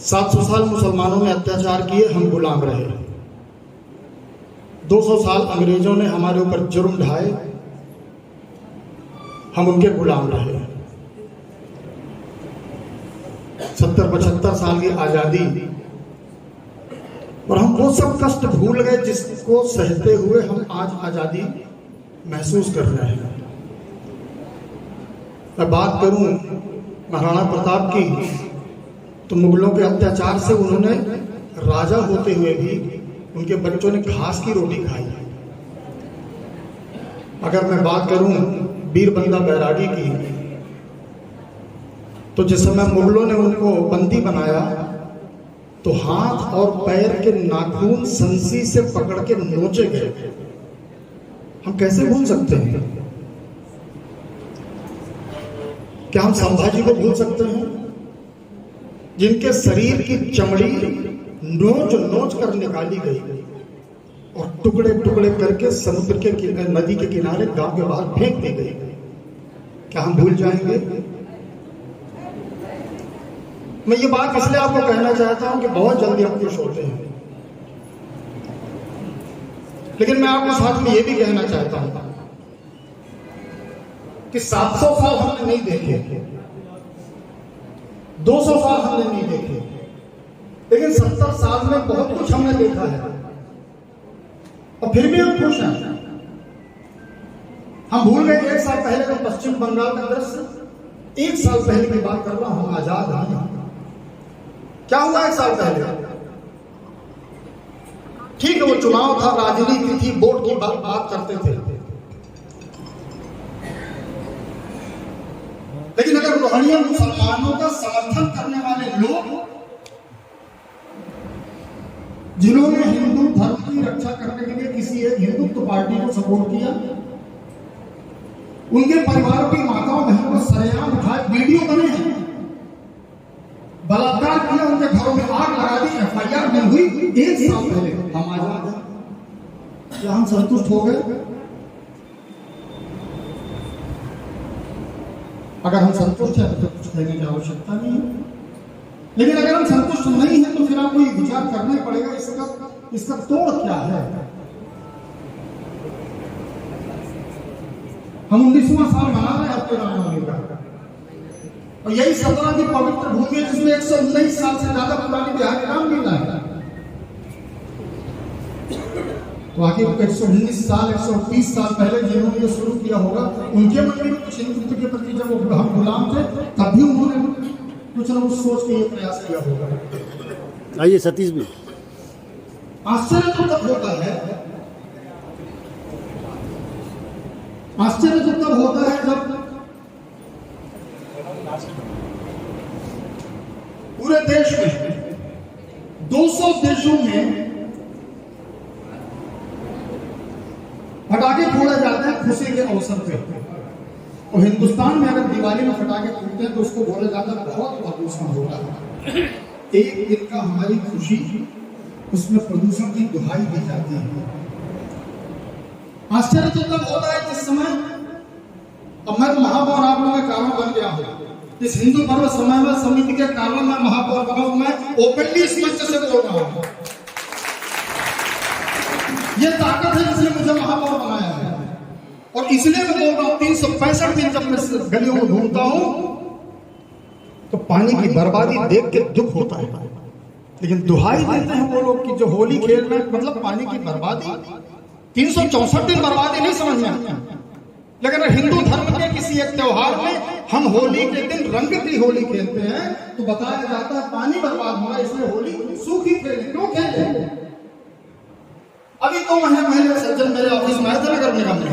700 साल मुसलमानों ने अत्याचार किए, हम गुलाम रहे। 200 साल अंग्रेजों ने हमारे ऊपर जुर्म ढाए, हम उनके गुलाम रहे। 70-75 साल की आजादी, और हम वो सब कष्ट भूल गए जिसको सहते हुए हम आज आजादी महसूस कर रहे हैं। मैं बात करूं महाराणा प्रताप की, तो मुगलों के अत्याचार से उन्होंने राजा होते हुए भी उनके बच्चों ने घास की रोटी खाई। अगर मैं बात करूं वीर बंदा बैरागी की, तो जिस समय मुगलों ने उनको बंदी बनाया तो हाथ और पैर के नाखून संसी से पकड़ के नोचे गए। हम कैसे भूल सकते हैं? क्या हम संभाजी को भूल सकते हैं, जिनके शरीर की चमड़ी नोच नोच कर निकाली गई और टुकड़े टुकड़े करके समुद्र के नदी के किनारे गांव के बाहर फेंक दी गई? क्या हम भूल जाएंगे? मैं ये बात इसलिए आपको कहना चाहता हूं कि बहुत जल्दी हम खुश होते हैं, लेकिन मैं आपको साथ में ये भी कहना चाहता हूं कि 700 साल हमने नहीं देखे, 200 साल हमने नहीं देखे, लेकिन 70 साल में बहुत कुछ हमने देखा है और फिर भी हम खुश हैं। हम भूल गए 1 साल पहले का पश्चिम बंगाल का दृश्य। 1 साल पहले की बात कर रहा हूं, हम आजाद हैं। क्या हुआ 1 साल पहले? ठीक है, वो चुनाव था, राजनीति थी, वोट की बात करते थे, लेकिन अगर रोहिंग्या मुसलमानों का समर्थन करने वाले लोग, जिन्होंने हिंदू धर्म की रक्षा करने के लिए किसी एक हिंदुत्व पार्टी को सपोर्ट किया, उनके परिवार की माताओं बहनों को सरेआम उठाए, वीडियो बने हैं, बलात्कार किया, उनके घरों में आग लगा दी, FIR नहीं हुई 1 साल पहले, हम आजाद हैं। क्या हम संतुष्ट हो गए? अगर हम संतुष्ट हैं तो कुछ कहने की आवश्यकता नहीं है, लेकिन अगर हम संतुष्ट नहीं हैं तो फिर आपको ये विचार करना ही पड़ेगा इसका तोड़ क्या है। हम 19वां साल मना रहे हैं आपके रामनवमी का, और यही 17 की पवित्र भूमि है जिसमें 119 साल से ज्यादा पुरानी बिहार रामलीला है। तो आखिर 119 साल 130 साल पहले जिन्होंने ये शुरू किया होगा, उनके मन में कुछ हिंदुत्व के प्रति जब वो हम गुलाम थे तब भी उन्होंने कुछ न कुछ सोच के ये प्रयास किया होगा। आइए सतीश भी। आश्चर्य तो तब होता है, आश्चर्य तो तब होता है जब पूरे देश में 200 देशों में पटाखे फोड़े जाते हैं खुशी के अवसर पे, और हिंदुस्तान में अगर दिवाली में पटाखे फूटते हैं तो उसको बोला जाता है बहुत प्रदूषण होता है। एक दिन का हमारी खुशी, उसमें प्रदूषण की दुहाई दी जाती है। आश्चर्य तो तब होता है जिस समय, अब मैं तो महापौर आप लोगों के कारण बन गया हूं, इस हिंदू पर्व समन्वय समिति के कारण मैं महापौर बना हूं, मैं ओपनली इस मंच से बोल रहा हूं। ये ताकत है जिसने मुझे महापौर बनाया है, और इसलिए मैं बोल रहा हूं 365 दिन जब मैं गलियों में घूमता हूं तो पानी की बर्बादी देख के दुख होता है, लेकिन दुहाई देते हैं वो लोग कि जो होली खेल रहे हैं मतलब पानी की बर्बादी। 364 दिन बर्बादी नहीं समझ में आती, लेकिन अगर हिंदू धर्म के किसी एक त्योहार में हम होली के दिन रंग की होली खेलते हैं तो बताया जाता है पानी बर्बाद हो रहा है, इसलिए होली सूखी खेले। क्यों खेले? अभी तो महिला सज्जन मेरे ऑफिस में आए थे नगर निगम में,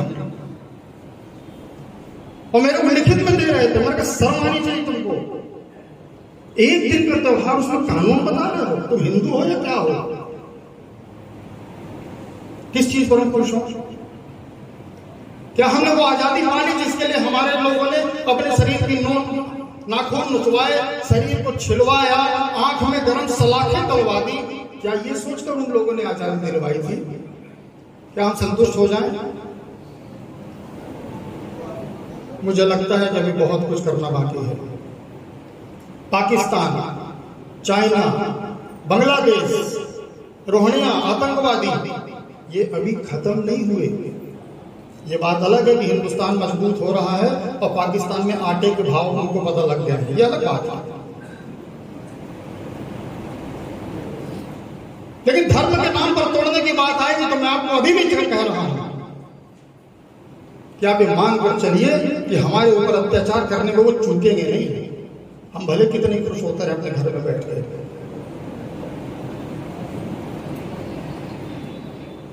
और मेरे को लिखित में दे रहे थे। मेरे को शर्म आनी चाहिए तुमको, एक दिन का त्योहार उसमें कानून बता रहे हो, तुम हिंदू हो या क्या हो? किस चीज पर हम खुश हो? क्या हमने वो आजादी पानी जिसके लिए हमारे लोगों ने अपने शरीर की नाखून नुचवाए, शरीर को छिलवाया, आंख में गर्म सलाखें डलवा दी? क्या ये सोचकर उन लोगों ने आजादी दिलवाई थी? क्या हम संतुष्ट हो जाएं? मुझे लगता है कि अभी बहुत कुछ करना बाकी है। पाकिस्तान, चाइना, बांग्लादेश, रोहिंग्या आतंकवादी ये अभी खत्म नहीं हुए। ये बात अलग है कि हिंदुस्तान मजबूत हो रहा है और पाकिस्तान में आटे के भाव उनको पता लग गया है, ये अलग बात है। लेकिन धर्म के नाम पर तोड़ने की बात आएगी तो मैं आपको अभी भी कह रहा हूं कि आप ये मान कर चलिए कि हमारे ऊपर अत्याचार करने में वो चूकेंगे नहीं। हम भले कितने खुश होते रहे अपने घर में बैठ के।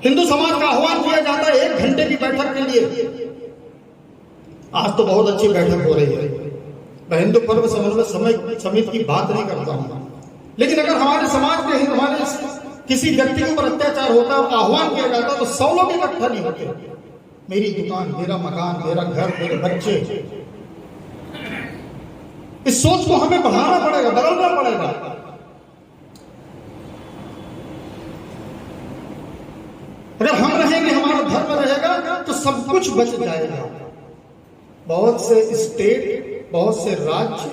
हिंदू समाज का आह्वान किया जाता है 1 घंटे की बैठक के लिए। आज तो बहुत अच्छी बैठक हो रही है। मैं हिंदू पर्व समन्वय समिति की बात नहीं करता हूं, लेकिन अगर हमारे समाज के हमारे किसी व्यक्ति के ऊपर अत्याचार होता है और आह्वान किया जाता है तो 100 लोग इकट्ठा नहीं होते। मेरी दुकान, मेरा मकान, मेरा घर, मेरे बच्चे, इस सोच को हमें बढ़ाना पड़ेगा, बदलना पड़ेगा। अगर हम रहेंगे, हमारा धर्म रहेगा तो सब कुछ बच जाएगा। बहुत से स्टेट, बहुत से राज्य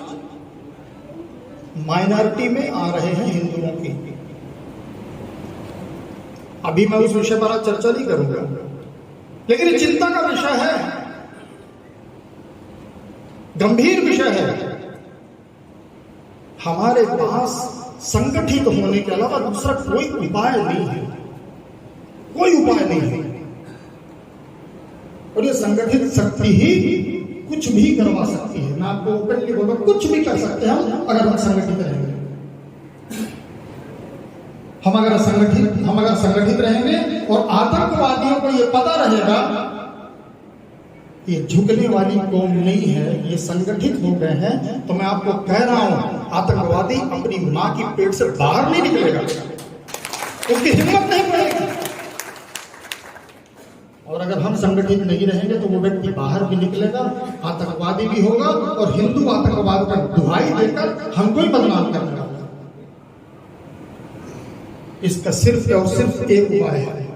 माइनॉरिटी में आ रहे हैं हिंदुओं की। अभी मैं उस विषय पर चर्चा नहीं करूंगा, लेकिन ये चिंता का विषय है, गंभीर विषय है। हमारे पास संगठित होने के अलावा दूसरा कोई उपाय नहीं है, कोई उपाय नहीं है। और ये संगठित शक्ति ही कुछ भी करवा सकती है। मैं आपको ओपनली बोलूं, कुछ भी कर सकते हैं हम अगर हम संगठित रहेंगे। हम अगर संगठित रहेंगे और आतंकवादियों को ये पता रहेगा ये झुकने वाली कौम नहीं है, ये संगठित हो गए हैं, तो मैं आपको कह रहा हूं आतंकवादी अपनी मां की पेट से बाहर नहीं निकलेगा, उसकी हिम्मत नहीं पड़ेगी। और अगर हम संगठित नहीं रहेंगे तो वो व्यक्ति बाहर भी निकलेगा, आतंकवादी भी होगा और हिंदू आतंकवाद का दुहाई देकर हमको ही बदनाम करेगा। इसका सिर्फ और सिर्फ एक उपाय है,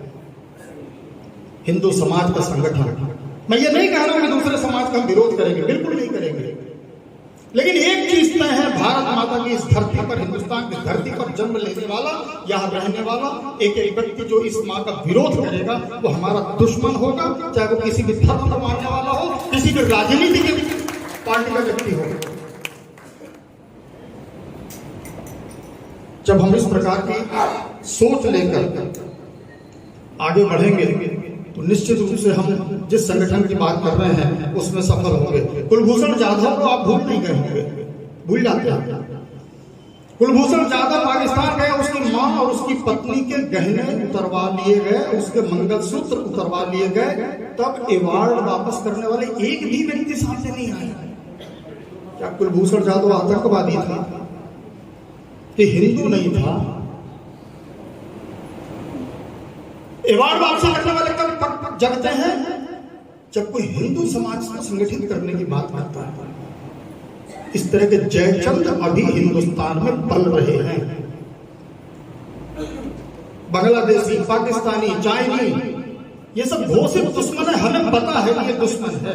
हिंदू समाज का संगठन। मैं ये नहीं कह रहा हूं कि दूसरे समाज का हम विरोध करेंगे, बिल्कुल नहीं करेंगे, लेकिन एक चीज तय है, भारत माता की इस धरती पर, हिंदुस्तान की धरती पर जन्म लेने वाला, यहाँ रहने वाला एक एक व्यक्ति जो इस माँ का विरोध करेगा वो हमारा दुश्मन होगा, चाहे वो किसी भी धर्म को मानने वाला हो, किसी भी राजनीति की पार्टी का व्यक्ति हो। जब हम इस प्रकार की सोच लेकर आगे बढ़ेंगे तो निश्चित रूप से हम जिस संगठन की बात कर रहे हैं उसमें सफल होंगे। कुलभूषण जाधव को आप भूल नहीं गए होंगे, भूल जाते हैं। कुलभूषण जाधव पाकिस्तान गए, उसकी मां और उसकी पत्नी के गहने उतरवा लिए गए, उसके मंगलसूत्र उतरवा लिए गए, तब अवार्ड वापस करने वाले एक भी व्यक्ति सामने नहीं आए। क्या कुलभूषण जाधव आतंकवादी था कि हिंदू नहीं था? अवार्ड वापस करने वाले कब जगते हैं? जब कोई हिंदू समाज को संगठित करने की बात करता है। इस तरह के जयचंद अभी हिंदुस्तान में पल रहे हैं। बांग्लादेशी, पाकिस्तानी, चाइनी, ये सब घोषित दुश्मन है, हमें पता है कि ये दुश्मन है,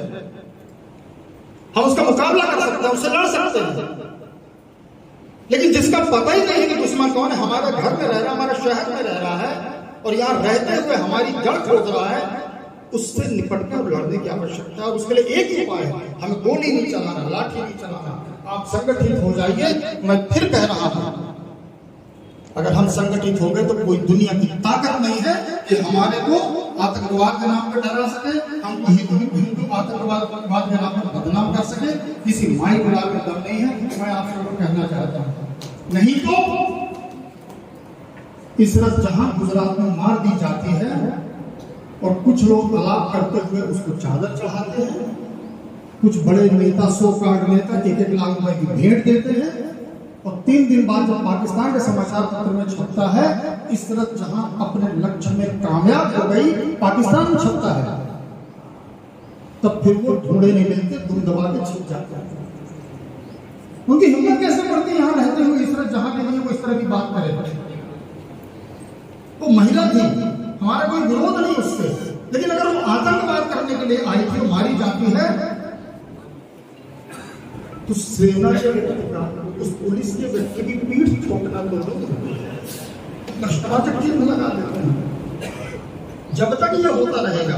हम उसका मुकाबला कर सकते हैं, उससे लड़ सकते हैं। लेकिन जिसका पता ही नहीं कि दुश्मन कौन है, हमारे घर में रह रहा है, हमारे शहर में रह रहा है और यहाँ रहते हुए हमारी जड़ खोद रहा है, उससे निपटने और लड़ने की आवश्यकता है। और उसके लिए एक ही उपाय है, हमें गोली नहीं चलाना, लाठी नहीं चलाना। आप संगठित हो जाइए। मैं फिर कह रहा हूं, अगर हम संगठित हो गए तो कोई दुनिया की ताकत नहीं है कि हमारे को आतंकवाद के नाम पर डरा सके, हमको हिंदू आतंकवाद के नाम पर बदनाम कर सके। किसी माई बुला का दम नहीं है। मैं आप सबको कहना चाहता हूं, नहीं तो इस रात जहां गुजरात में मार दी जाती है और कुछ लोग तलाक करते हुए उसको चादर चढ़ाते हैं, कुछ बड़े नेता, 100 करोड़ नेता 1-1 लाख रुपए की भेंट देते हैं, और 3 दिन बाद जब पाकिस्तान के समाचार पत्र में छपता है, इसरत जहां अपने लक्ष्य में कामयाब हो गई, पाकिस्तान में छपता है, तब फिर वो ढूंढे नहीं मिलते, दूर दबा के छिप जाते हैं। उनकी हिम्मत कैसे पड़ती यहाँ रहते हुए इसरत जहां के लिए वो इस तरह की बात करे। वो महिला थी, हमारा कोई विरोध नहीं उससे, लेकिन अगर वो आतंकवाद करने के लिए आई थी और मारी जाती है, तो सेना के उस पुलिस के व्यक्ति की पीठ ठोकना तो भ्रष्टाचार में लगा देते हैं। जब तक ये होता रहेगा,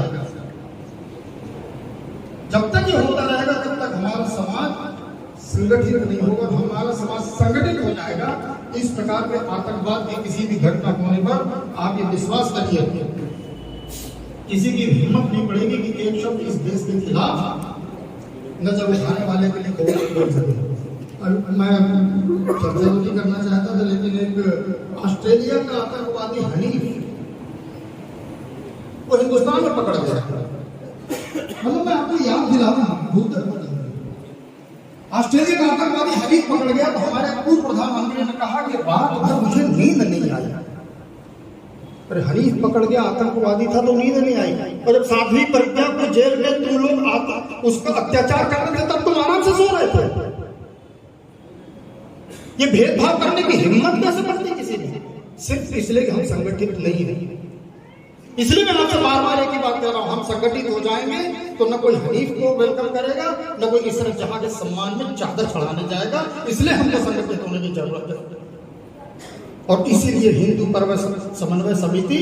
तब तक हमारा समाज संगठित नहीं होगा, हमारा समाज संगठित हो जाएगा। इस प्रकार के आतंकवाद की किसी भी घटना होने पर आप ये विश्वास करिए, किसी की हिम्मत नहीं पड़ेगी कि एक शब्द इस देश के खिलाफ नजर उठाने वाले के लिए बोल सके। मैं चर्चा नहीं करना चाहता था, लेकिन एक ऑस्ट्रेलिया का आतंकवादी हनीफ वो हिंदुस्तान में पकड़ गया। मतलब मैं आपको याद दिला रहा हूँ, ऑस्ट्रेलिया का आतंकवादी हनीफ पकड़ गया तो हमारे पूर्व प्रधानमंत्री ने कहा कि रात भर मुझे नींद नहीं आई। अरे हनीफ पकड़ गया, आतंकवादी था तो नींद नहीं आई, और जब साध्वी प्रज्ञा को जेल में तुम लोग उसका अत्याचार कर रहे थे तब तुम आराम से सो रहे थे। ये भेदभाव करने की हिम्मत कैसे पड़ती किसी ने? सिर्फ इसलिए कि हम संगठित नहीं है। इसलिए मैं आपसे बार बार एक ही बात कह रहा हूं, हम संगठित हो जाएंगे तो न कोई हनीफ को वेलकम करेगा, न कोई इसरत जहां के सम्मान में चादर चढ़ाने जाएगा। इसलिए हमको संगठित होने की जरूरत है, और इसीलिए हिंदू पर्व समन्वय समिति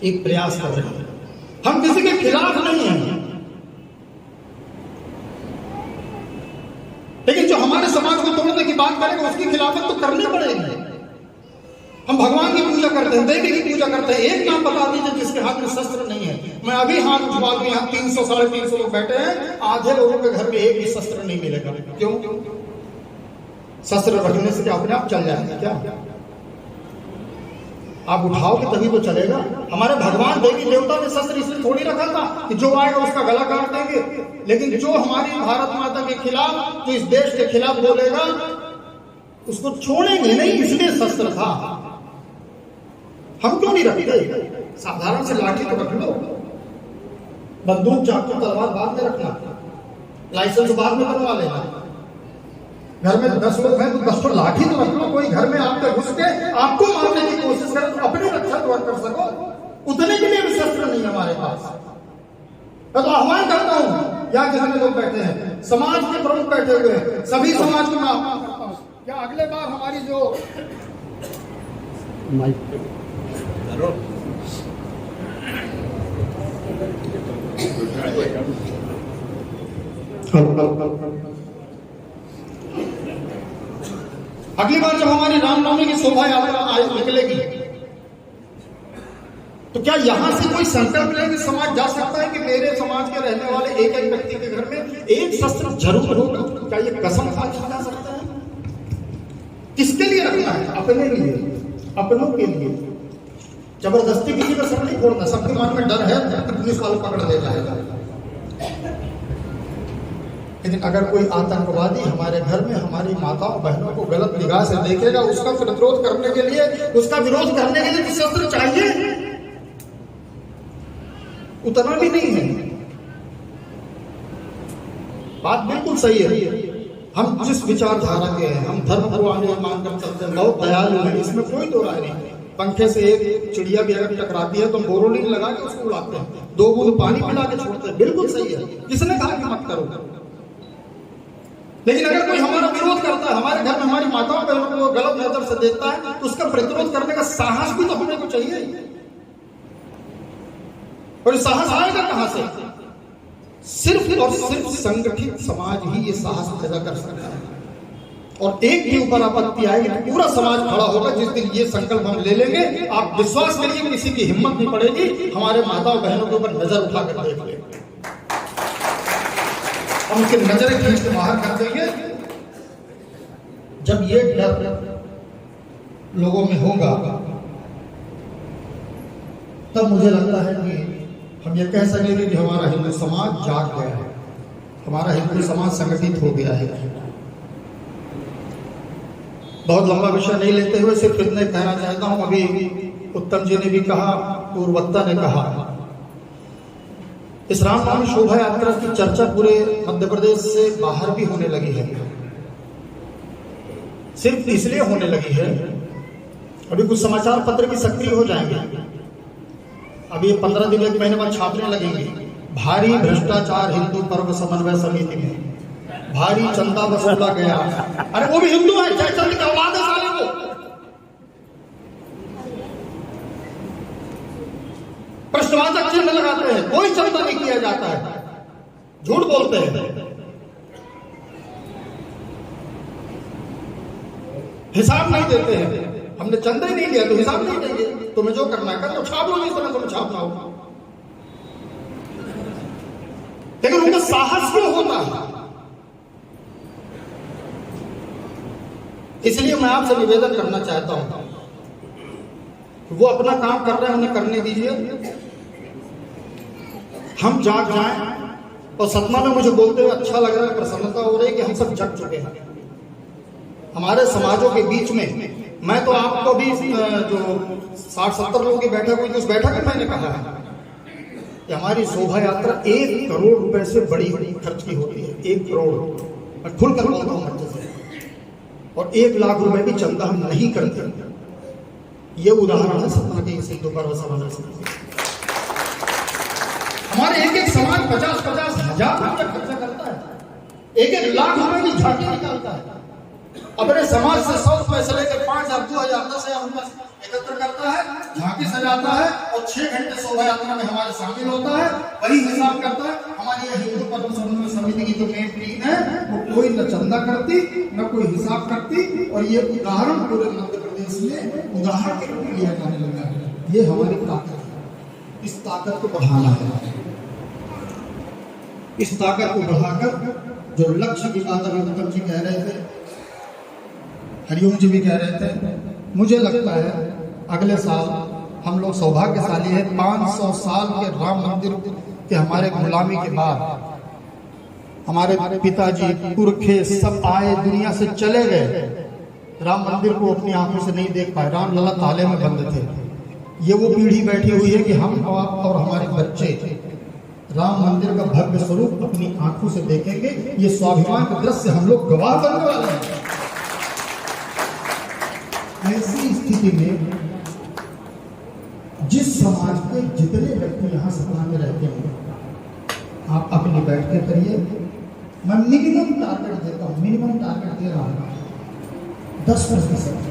एक प्रयास कर रही है। हम किसी के खिलाफ नहीं हैं, लेकिन जो हमारे समाज को तोड़ने की बात करेगा उसकी खिलाफत तो करनी पड़ेगी। हम भगवान की पूजा करते हैं, देवी की पूजा करते हैं, एक नाम बता दीजिए जिसके हाथ में शस्त्र नहीं है। मैं अभी हाथ उठवा दूं, यहाँ 300 साढ़े 300 लोग बैठे हैं, आधे लोगों के घर में एक भी शस्त्र नहीं मिलेगा। क्यों? शस्त्र रखने से क्या अपने आप चल जाएगा क्या? आप उठाओगे तभी तो चलेगा। हमारे भगवान देवी देवता ने शस्त्र इसलिए थोड़ी रखा था कि जो आएगा उसका गला काट देंगे, लेकिन जो हमारी भारत माता के खिलाफ, जो इस देश के खिलाफ बोलेगा, उसको छोड़ेंगे नहीं, इसलिए शस्त्र था। हम क्यों नहीं रखते? साधारण से लाठी तो रख लो, बंदूक चाकू तलवार बाद में रखना, लाइसेंस बाद में बनवा लेना। घर में 10 लोग हैं तो 10 लाठी तो रख लो। कोई घर में आपके घुस के आपको मारने की कोशिश करे तो अपनी रक्षा तो कर सको, उतने के लिए भी शस्त्र नहीं हमारे पास। मैं तो आह्वान करता हूँ, यहाँ जितने लोग बैठे हैं, समाज के प्रमुख बैठे हुए हैं, सभी समाज को मैं आह्वान करता हूँ, क्या अगले बार हमारी जो अगली बार जब हमारी रामनवमी की शोभा यात्रा निकलेगी तो क्या यहां से कोई संकल्प लेके समाज जा सकता है कि मेरे समाज के रहने वाले एक एक व्यक्ति के घर में एक शस्त्र जरूर होगा? क्या ये कसम खा जा सकता है? किसके लिए रखना है? अपने लिए, अपनों के लिए। जबरदस्ती किसी का सर नहीं फोड़ना। सबके मन में डर है तो पुलिस वाले पकड़ ले जाएगा, लेकिन अगर कोई आतंकवादी हमारे घर में हमारी माताओं बहनों को गलत निगाह से देखेगा, उसका प्रतिरोध करने के लिए, उसका विरोध करने के लिए तो शस्त्र चाहिए, उतना भी नहीं है। बात बिल्कुल सही है। हम जिस विचारधारा के हैं, हम धर्म को आगे मानकर चलते हैं, बहुत दयालु हैं, इसमें कोई दो राय नहीं। पंखे से एक चिड़िया भी अगर टकराती है तो बोरोलिन लगा के उसको उड़ाते हैं, 2 बूंद पानी पिला के छोड़ते हैं, बिल्कुल सही है। किसने कहा कि मत करो? लेकिन अगर कोई हमारा विरोध करता है, हमारे घर में हमारी माताओं बहनों को गलत नजर से देखता है, तो उसका प्रतिरोध करने का साहस भी तो होने को चाहिए। और साहस आएगा कहां से? सिर्फ और सिर्फ संगठित समाज ही ये साहस पैदा कर सकता है। और एक के ऊपर आपत्ति आएगी तो पूरा समाज खड़ा होगा। जिस दिन ये संकल्प हम ले लेंगे, आप विश्वास करिए किसी की हिम्मत नहीं पड़ेगी हमारे माताओं बहनों के ऊपर नजर उठाकर देख लेंगे, हम उनकी नजरें खींच के बाहर कर देंगे। जब ये डर लोगों में होगा तब मुझे लगता है कि हम ये कह सकेंगे कि हमारा हिंदू समाज जाग गया है, हमारा हिंदू समाज संगठित हो गया है। बहुत लंबा विषय नहीं लेते हुए सिर्फ इतने कहना चाहता हूं, अभी उत्तम जी ने भी कहा, पूर्ववक्ता ने कहा, इस रामनवमी शोभा यात्रा की चर्चा पूरे मध्य प्रदेश से बाहर भी होने लगी है। सिर्फ इसलिए होने लगी है, अभी कुछ समाचार पत्र भी सक्रिय हो जाएंगे, अभी 15 दिन 1 महीने बाद छापने लगेंगे। भारी भ्रष्टाचार हिंदू पर्व समन्वय समिति में, भारी चंदा वसूला गया। अरे वो भी हिंदू है, जयचंद की औलाद है साले को। प्रश्नवाचक चिन्ह लगाते हैं, कोई चंदा नहीं किया जाता है, झूठ बोलते हैं, हिसाब नहीं देते हैं। हमने चंदा ही नहीं दिया तो हिसाब नहीं देंगे, तुम्हें जो करना है कर लो, छाप लो जिस तरह तुम्हें छापना हो। लेकिन उनका साहस क्यों होता है? इसलिए मैं आपसे निवेदन करना चाहता हूं, वो अपना काम कर रहे हैं, उन्हें करने दीजिए, हम जाग जाएं। और सतना में मुझे बोलते हुए अच्छा लग रहा है, प्रसन्नता हो रही है कि हम सब जग चुके हैं हमारे समाजों के बीच में। मैं तो आपको भी जो 60-70 लोगों की बैठक हुई थी, उस बैठक में मैंने कहा है कि हमारी शोभा यात्रा 1 करोड़ रुपए से बड़ी खर्च की होती है। 1 करोड़, मैं खुलकर बोलता हूँ बच्चे से, और 1 लाख रुपए भी चंदा हम नहीं करते। ये उदाहरण है सतना के हिंदू पर्व समन्वय समिति। हमारे एक समाज 50-50 हजार रुपये खर्चा करता है, 1-1 लाख रुपए की झांकी निकालता है, अपने समाज से 100 रुपए से लेकर 5,000, 2,000, 10,000 रुपए एकत्र करता है, झांकी सजाता है और 6 घंटे शोभा यात्रा में हमारे शामिल होता है, वही हिसाब करता है। हमारी यह हिंदू पर्व समन्वय समिति की जो मेन टीम है, वो कोई न चंदा करती न कोई हिसाब करती, और ये उदाहरण पूरे मध्य प्रदेश में उदाहरण के रूप में लिया जाने लगा है। ये हमारी ताकत है, इस ताकत को बढ़ाना है। इस ताकत को बढ़ाकर जो लक्ष्य की बात अभी उत्तम जी कह रहे थे, हरिओम जी भी कह रहे थे, मुझे लगता है अगले साल हम लोग सौभाग्यशाली है, 500 साल के राम मंदिर के हमारे गुलामी के बाद हमारे पिताजी पुरखे सब आए, दुनिया से चले गए, राम मंदिर को अपनी आंखों से नहीं देख पाए, राम लला ताले में बंद थे। ये वो पीढ़ी बैठी हुई है कि हम और हमारे बच्चे राम मंदिर का भव्य स्वरूप अपनी आंखों से देखेंगे। ये स्वाभिमान का दृश्य हम लोग गवाह बनने वाले हैं। ऐसी स्थिति में जिस समाज के जितने व्यक्ति यहाँ सतना में रहते हैं, आप अपनी बैठकें करिए। मैं मिनिमम टारगेट देता हूँ, मिनिमम टारगेट दे रहा हूँ 10%।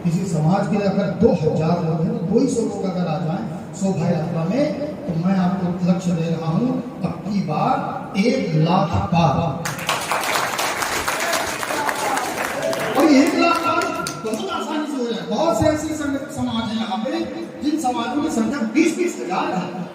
किसी समाज के अगर 2,000 लोग हैं तो 200 लोग अगर आ जाए शोभा यात्रा में, तो मैं आपको लक्ष्य दे रहा हूँ अब की बार 1 लाख पार। और 1 लाख पार बहुत आसानी से हो जाए। बहुत से ऐसे समाज है यहाँ पे जिन समाजों की संख्या 20-20 हजार है।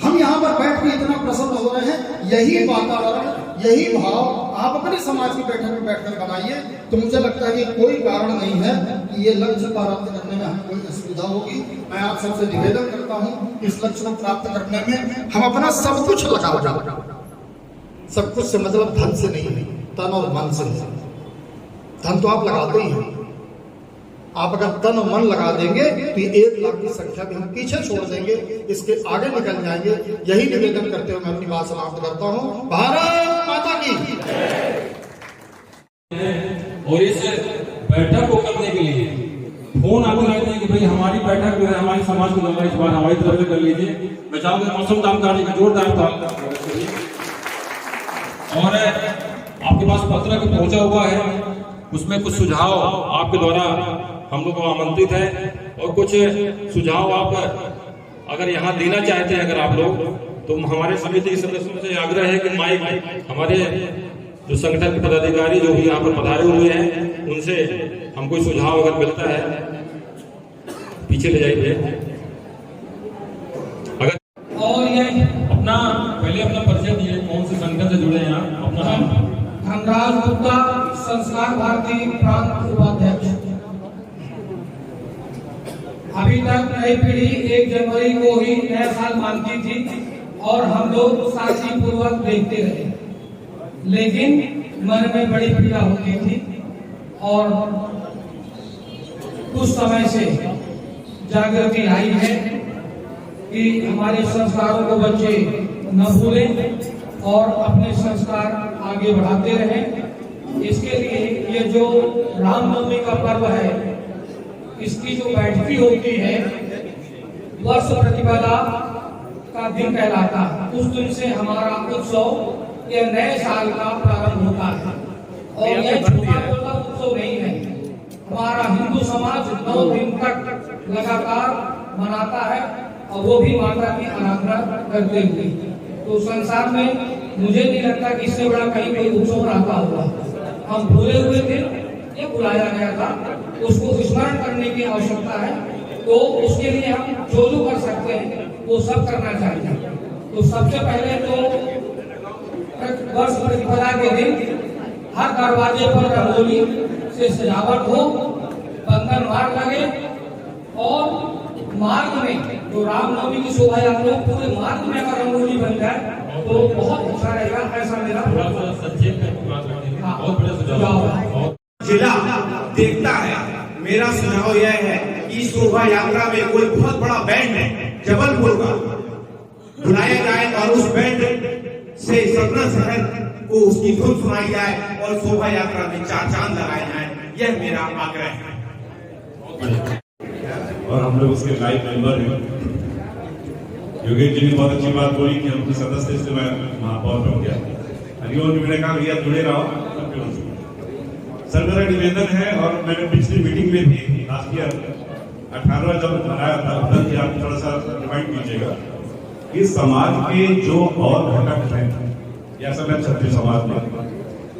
हम यहाँ पर बैठ के इतना प्रसन्न हो रहे हैं, यही वातावरण, यही भाव आप अपने समाज की बैठक में बैठकर बनाइए, तो मुझे लगता है कि कोई कारण नहीं है कि ये लक्ष्य प्राप्त करने में हमें कोई असुविधा होगी। मैं आप सबसे निवेदन करता हूँ इस लक्ष्य को प्राप्त करने में हम अपना सब कुछ लगाओ। सब कुछ से मतलब धन से नहीं, तन और मन से। धन तो आप लगाते ही हैं, आप अगर तन और मन लगा देंगे तो 1 लाख की संख्या भी हम पीछे छोड़ देंगे, इसके आगे निकल जाएंगे। यही निवेदन करते हुए मैं अपनी बात समाप्त करता हूँ। भारत माता की। और इस बैठक को करने के लिए फोन आते रहते हैं कि भाई हमारी बैठक जो है हमारे समाज को लगा, इस बार हमारी तरफ से कर लीजिए। मैं चाहूंगा मौसम दामदारी का जोरदार ताल। और आपके पास पत्र पहुंचा हुआ है, उसमें कुछ सुझाव आपके द्वारा हम लोग को आमंत्रित है, और कुछ सुझाव आप अगर यहाँ देना चाहते हैं अगर आप लोग, तो हमारे समिति के सदस्यों से आग्रह है कि माइक हमारे जो संगठन के पदाधिकारी जो भी यहाँ पर पधारे हुए हैं, उनसे हमको सुझाव अगर मिलता है पीछे ले जाइए। अगर और ये अपना पहले अपना परिचय दिए, कौन से संगठन से जुड़े हैं आप? अपना नाम? धनराज गुप्ता, संस्कार भारती प्रांत उपाध्यक्ष। अभी तक नई पीढ़ी 1 जनवरी को ही नया साल मानती थी और हम लोग शांतिपूर्वक देखते रहे, लेकिन मन में बड़ी पीड़ा होती थी और कुछ समय से जागृति आई है कि हमारे संस्कारों को बच्चे न भूलें और अपने संस्कार आगे बढ़ाते रहें। इसके लिए ये जो रामनवमी का पर्व है, इसकी जो बैठकी होती है, वर्ष प्रतिपदा का दिन कहलाता है। उस दिन से हमारा उत्सव या नए साल का प्रारंभ होता है और यह छोटा मोटा उत्सव नहीं है। हमारा हिंदू समाज 9 दिन तक लगातार मनाता है और वो भी माता की आराधना करते हुए। तो संसार में मुझे नहीं लगता कि इससे बड़ा कहीं कोई उत्सव रहता होगा। हम भूले हुए थे, ये बुलाया गया था, उसको स्मरण करने की आवश्यकता है। तो उसके लिए हम जो कर सकते हैं वो सब करना चाहिए। तो सबसे पहले तो वर्ष प्रतिपदा के दिन हर दरवाजे पर रंगोली से सजावट हो, बंधन मार्ग लगे और मार्ग में जो रामनवमी की शोभा यात्रा पूरे मार्ग में अगर रंगोली बन जाए तो बहुत अच्छा रहेगा। ऐसा मेरा जिला देखता है। मेरा सुझाव यह है कि शोभा यात्रा में कोई बहुत बड़ा बैंड जबलपुर का बुलाया जाए और उस बैंड से सतना शहर को उसकी धुन सुनाई जाए और शोभा यात्रा में 4 चांद लगाए जाए। यह मेरा आग्रह है। और हम लोग उसके लाइव मेंबर हैं। योगेश जी ने बहुत अच्छी बात बोली कि हम सदस्य से मैं महापौर हो गया। हरिओम जी मैंने कहा भैया जुड़े रहो। सर मेरा निवेदन है, और मैंने पिछली मीटिंग में भी लास्ट ईयर 18 जब मनाया था, उधर आप थोड़ा सा रिमाइंड कीजिएगा कि समाज के जो और घटक हैं, या सब है छत्तीस समाज में,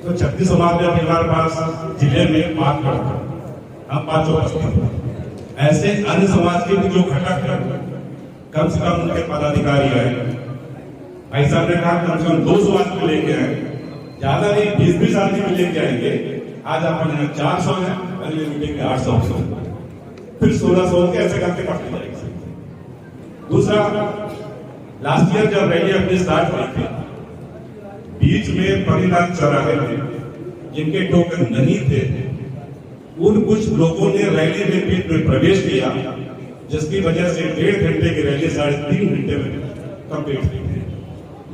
तो छत्तीस समाज में हमारे पास जिले में 5 घटक, हम 5 उपस्थित। ऐसे अन्य समाज के भी जो घटक है, कम से कम उनके पदाधिकारी आए। भाई साहब ने कहा कम से कम 200 आदमी लेके आए, ज्यादा नहीं 20-20 आदमी लेके आएंगे। आज आपके यहाँ 400 है, अगले मीटिंग में 800, फिर 1600 के ऐसे करके बढ़ते जाएंगे। दूसरा, लास्ट ईयर जब रैली अपनी स्टार्ट हुई थी, बीच में परिणाम चौराहे में जिनके टोकन नहीं थे, उन कुछ लोगों ने रैली में बीच में प्रवेश किया, जिसकी वजह से 1.5 घंटे की रैली 3.5 घंटे में कंप्लीट हुई।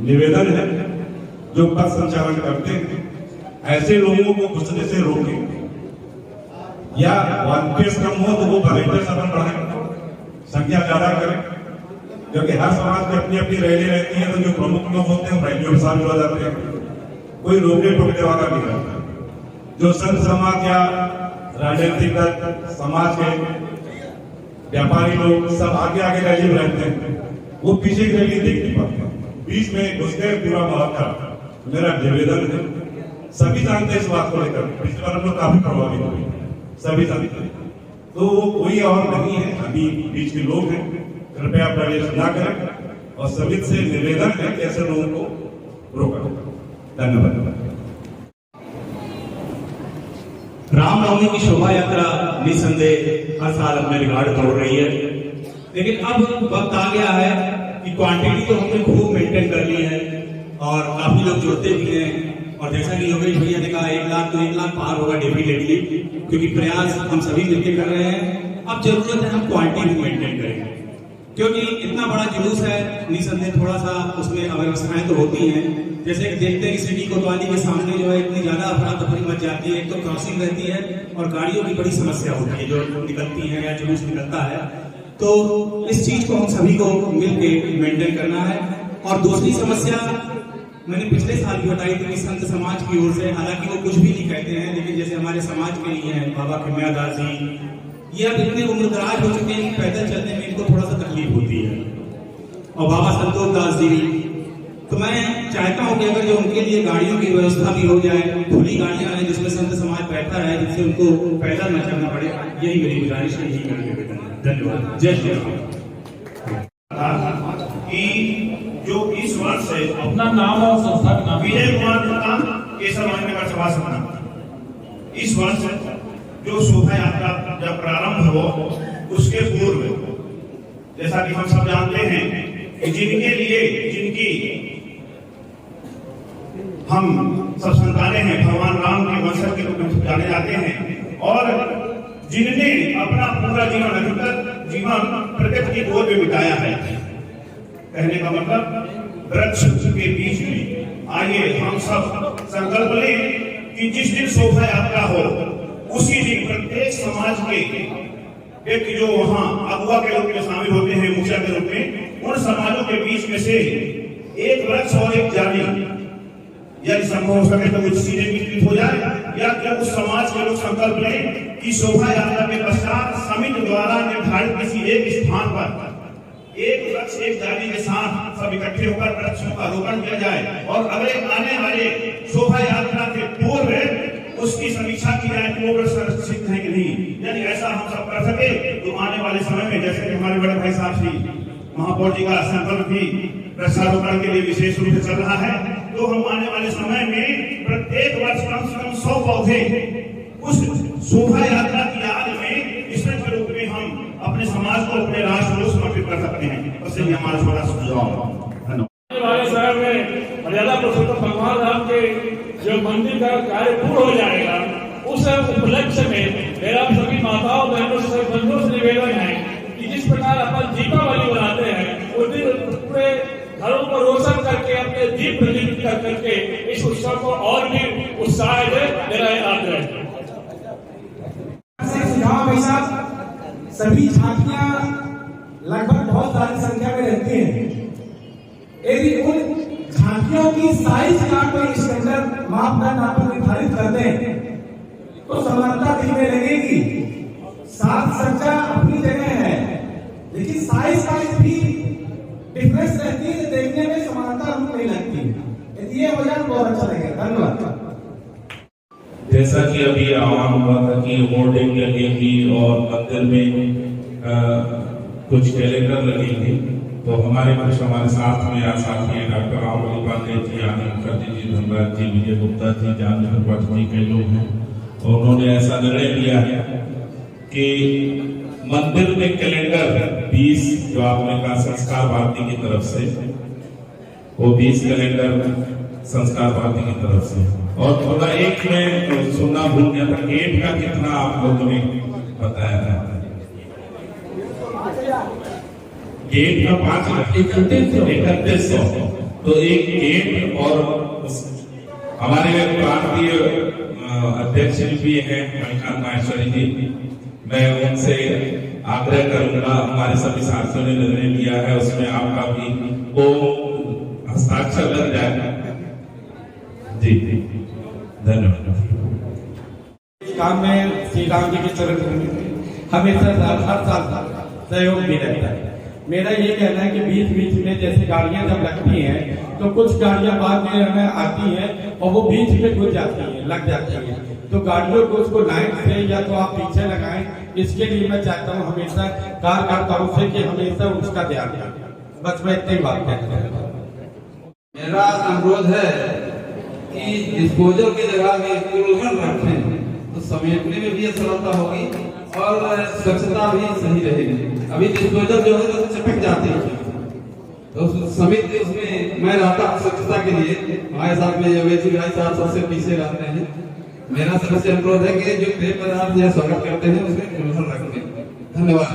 निवेदन है, जो पथ संचालन करते हैं ऐसे लोगों को घुसने से रोकें, या वॉलंटियर्स कम हो तो वो वॉलंटियर्स अपन बढ़ाएं, संख्या ज्यादा करें, क्योंकि हर समाज में अपनी अपनी रैली रहती है। तो जो प्रमुख लोग होते हैं रैलियों में शामिल हो जाते हैं, कोई रोकने टोकने वाला नहीं रहता। जो संत समाज या राजनीतिक समाज के व्यापारी लोग सब आगे आगे रैली में रहते हैं, वो पीछे की रैली देख नहीं पाते, बीच में घुस गए पूरा माहौल। मेरा निवेदन है, सभी जानते हैं इस बात को लेकर, पिछले बार हम लोग काफी प्रभावित हुए, सभी जानते हैं। तो वो कोई और नहीं है, अभी बीच के लोग हैं। कृपया प्रवेश न करें और सभी से निवेदन है कि ऐसे लोगों को रोका। धन्यवाद। रामनवमी की शोभा यात्रा निसंदेह हर साल अपने रिकॉर्ड तोड़ रही है, लेकिन अब वक्त आ गया है कि क्वांटिटी तो हमने खूब मेंटेन कर ली है और काफी लोग जुड़ते भी हैं। और जैसा कि योगेश भैया ने कहा 1 लाख तो 1 लाख पार होगा डेफिनेटली, क्योंकि प्रयास हम सभी मिलकर कर रहे हैं। अब जरूरत है हम क्वांटिटी मेंटेन करें, क्योंकि इतना बड़ा जुलूस है, निसंदेह थोड़ा सा उसमें अव्यवस्थाएं तो होती हैं। जैसे कि देखते हैं कि सिटी कोतवाली के सामने जो है इतनी ज्यादा अफरा तफरी मच जाती है, एक तो क्रॉसिंग रहती है और गाड़ियों की बड़ी समस्या होती है जो निकलती है या जुलूस निकलता है। तो इस चीज को हम सभी को मिलकर मेंटेन करना है। और दूसरी समस्या मैंने पिछले साल भी बताई थी कि संत समाज की ओर से, हालांकि वो कुछ भी नहीं कहते हैं, लेकिन जैसे हमारे समाज के लिए हैं बाबा खिम्यादास जी, ये अब इतने उम्रदराज हो चुके हैं कि पैदल चलने में इनको थोड़ा सा तकलीफ होती है, और बाबा संतोष दास जी। तो मैं चाहता हूं कि अगर जो उनके लिए गाड़ियों की व्यवस्था भी हो जाए, खुली गाड़ियां हैं जिसमें संत समाज बैठता है, जिससे उनको पैदल न चलना पड़े, यही मेरी गुजारिश है, यही मेरा निवेदन है। धन्यवाद। जय श्री राम। जो इस वर्ष से अपना नाम और संस्था का नाम। विजय कुमार प्रधान केसर नगर सभा समिति। इस वर्ष जो शोभा यात्रा जब प्रारंभ हो उसके पूर्व जैसा कि हम सब जानते हैं कि जिनके लिए जिनकी हम सब संतानें हैं, भगवान राम के वंशज के रूप में जाने जाते हैं, और जिनने अपना पूरा जीवन अधिकतर जीवन प्रकृति की गोद में बिताया है। कहने का मतलब वृक्ष के बीच में आइए हम सब संकल्प लें कि जिस दिन शोभा यात्रा हो उसी दिन प्रत्येक समाज के व्यक्ति जो वहां अगुआ के रूप में शामिल होते हैं, मुखिया के रूप में, उन समाजों के बीच में से एक वृक्ष और एक जाली, यदि संभव हो सके तो कुछ सीधे विस्तृत हो जाए, या कि उस समाज के लोग संकल्प लें कि शोभा यात्रा के पश्चात समिति द्वारा निर्धारित किसी एक स्थान पर एक वृक्ष एक जाली के साथ सब इकट्ठे होकर वृक्षों का रोपण किया जाए, और अगले आने वाले शोभा यात्रा के पूर्व उसकी समीक्षा की जाए कि वो वृक्ष सुरक्षित है कि नहीं। यदि ऐसा हम सब कर सके तो आने वाले समय में, जैसे कि हमारे बड़े भाई साहब श्री महापौर जी का संकल्प भी वृक्षारोपण के लिए विशेष रूप से चल रहा है, तो हम आने वाले समय में प्रत्येक वर्ष कम से कम 100 पौधे उस शोभा यात्रा की याद में इसके रूप में हम अपने समाज को, अपने राष्ट्र को समर्पित कर सकते हैं। उससे भी हमारा थोड़ा सुझाव वाले शहर में मर्यादा पुरुषोत्तम भगवान राम के जो मंदिर का कार्य पूर्ण हो जाएगा, उस उपलक्ष्य में मेरा सभी माताओं बहनों से बंधुओं से निवेदन है कि जिस प्रकार अपन दीपावली मनाते हैं, उस दिन पूरे घरों को रोशन करके अपने दीप प्रज्वलित कर करके इस उत्सव को और भी उत्साह दे, मेरा आग्रह है। सभी झांकियां लगभग बहुत सारी संख्या में रहती हैं। यदि उन झांकियों की साइज का कोई स्टैंडर्ड मापदंड आप निर्धारित कर दें तो समानता दिखने लगेगी। साथ सज्जा अपनी जगह है, लेकिन साइज का भी डिफरेंस रहती है, देखने में समानता हमको नहीं लगती। यदि ये हो जाए बहुत अच्छा लगेगा। धन्यवाद। जैसा कि अभी आह्वान हुआ था कि होर्डिंग लगेगी और मंदिर में कुछ कैलेंडर लगेंगे, तो हमारे साथ में आज साथी हैं डॉक्टर राम पांडे जी, आनंद मुखर्जी जी, धनराज जी, विजय गुप्ता जी, जानवी त्रिपाठी जी, कई लोग हैं, और उन्होंने ऐसा निर्णय लिया है कि मंदिर में कैलेंडर 20 जो आपने कहा संस्कार भारती की तरफ से, वो 20 कैलेंडर संस्कार भारती की तरफ से। और थोड़ा एक में सुनना भूल गया था, गेट का कितना आप लोगों ने बताया था? गेट का 3100, तो एक गेट, और हमारे प्रांतीय अध्यक्ष भी हैं मणिकांत माहेश्वरी जी, मैं उनसे आग्रह करूंगा, हमारे सभी साथियों ने निर्णय लिया है उसमें आपका भी वो हस्ताक्षर लग जाएगा। जी धन्यवाद। काम में श्री राम जी की चरण हमेशा हर साल सहयोग भी रहता है। मेरा ये कहना है कि बीच बीच में जैसे गाड़ियां जब लगती हैं तो कुछ गाड़ियां बाद में हमें आती हैं और वो बीच में घुस जाती हैं, लग जाती हैं, तो गाड़ियों को उसको लाइन से या तो आप पीछे लगाएं। इसके लिए मैं चाहता हूँ हमेशा कार्यकर्ताओं से कि हमेशा उसका ध्यान रखें। बस मैं इतनी बात कहता हूँ। मेरा अनुरोध है कि डिस्पोजल की जगह में कूलर रखें तो समेटने में भी सरलता होगी और स्वच्छता भी सही रहेगी। अभी डिस्पोजल जो है तो चिपक जाते हैं, तो समिति उसमें मैं रहता हूँ स्वच्छता के लिए, हमारे साथ में योगेश भाई साहब सबसे पीछे रहते हैं। मेरा सबसे अनुरोध है कि जो पेय पदार्थ या स्वागत करते हैं उसमें कूलर रखें। धन्यवाद।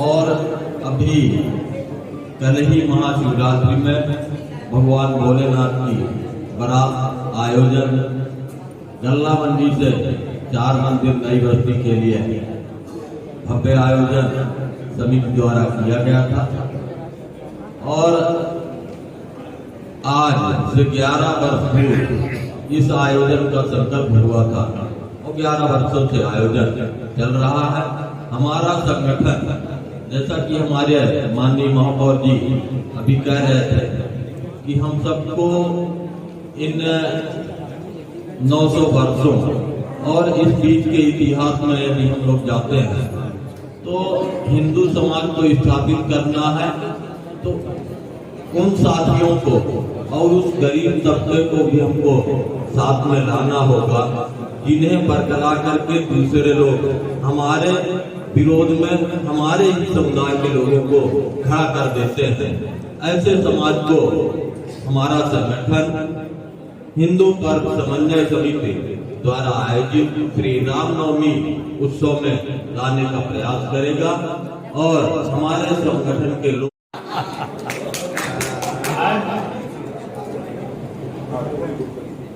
और अभी कल ही महाशिवरात्रि में भगवान भोलेनाथ की बड़ा आयोजन गल्ला मंडी से 4 मंदिर नई बस्ती के लिए भव्य आयोजन समिति द्वारा किया गया था, और आज से 11 वर्ष पूर्व इस आयोजन का संकल्प हुआ था और 11 वर्षों से आयोजन चल रहा है। हमारा संगठन, जैसा कि हमारे माननीय महापौर जी अभी कह रहे थे कि हम सबको इन 900 वर्षों और इस बीच के इतिहास में यदि हम लोग जाते हैं तो हिंदू समाज को स्थापित करना है, तो उन साथियों को और उस गरीब तबके को भी हमको साथ में लाना होगा, जिन्हें बरकरार करके दूसरे लोग हमारे विरोध में हमारे ही समुदाय के लोगों को खड़ा कर देते हैं। ऐसे समाज को हमारा संगठन हिंदू पर्व समन्वय समिति द्वारा आयोजित श्री रामनवमी उत्सव में लाने का प्रयास करेगा और हमारे संगठन के लोग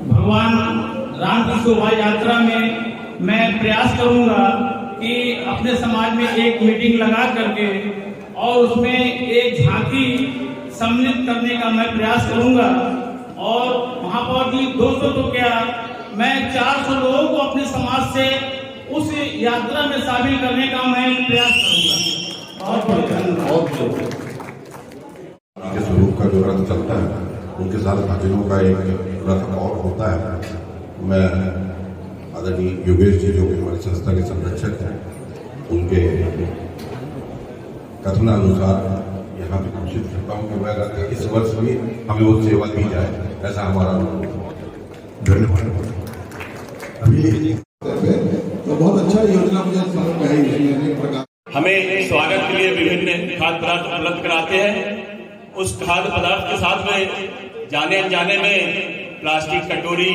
भगवान राम की शोभा यात्रा में मैं प्रयास करूंगा कि अपने समाज में एक मीटिंग लगा करके और उसमें एक झांकी सम्मिलित करने का मैं प्रयास करूंगा। और महापौर जी 200 तो क्या, मैं 400 लोगों को अपने समाज से उस यात्रा में शामिल करने का मैं प्रयास करूंगा। बहुत के स्वरूप का जो रथ चलता है उनके साथ भजनों का एक रथ और होता है। मैं आदरणीय योगेश जी जो कि हमारी संस्था के संरक्षक हैं, उनके कथनानुसार यहाँ पे घोषित करता हूँ कि मैं इस वर्ष भी हमें वो सेवा दी जाए, ऐसा हमारा धन्यवाद। अभी तो बहुत अच्छा योजना मुझे समझ में आई। हमें स्वागत के लिए विभिन्न खाद्य पदार्थ उपलब्ध कराते हैं। उस खाद्य पदार्थ के साथ में जाने अनजाने में प्लास्टिक कटोरी,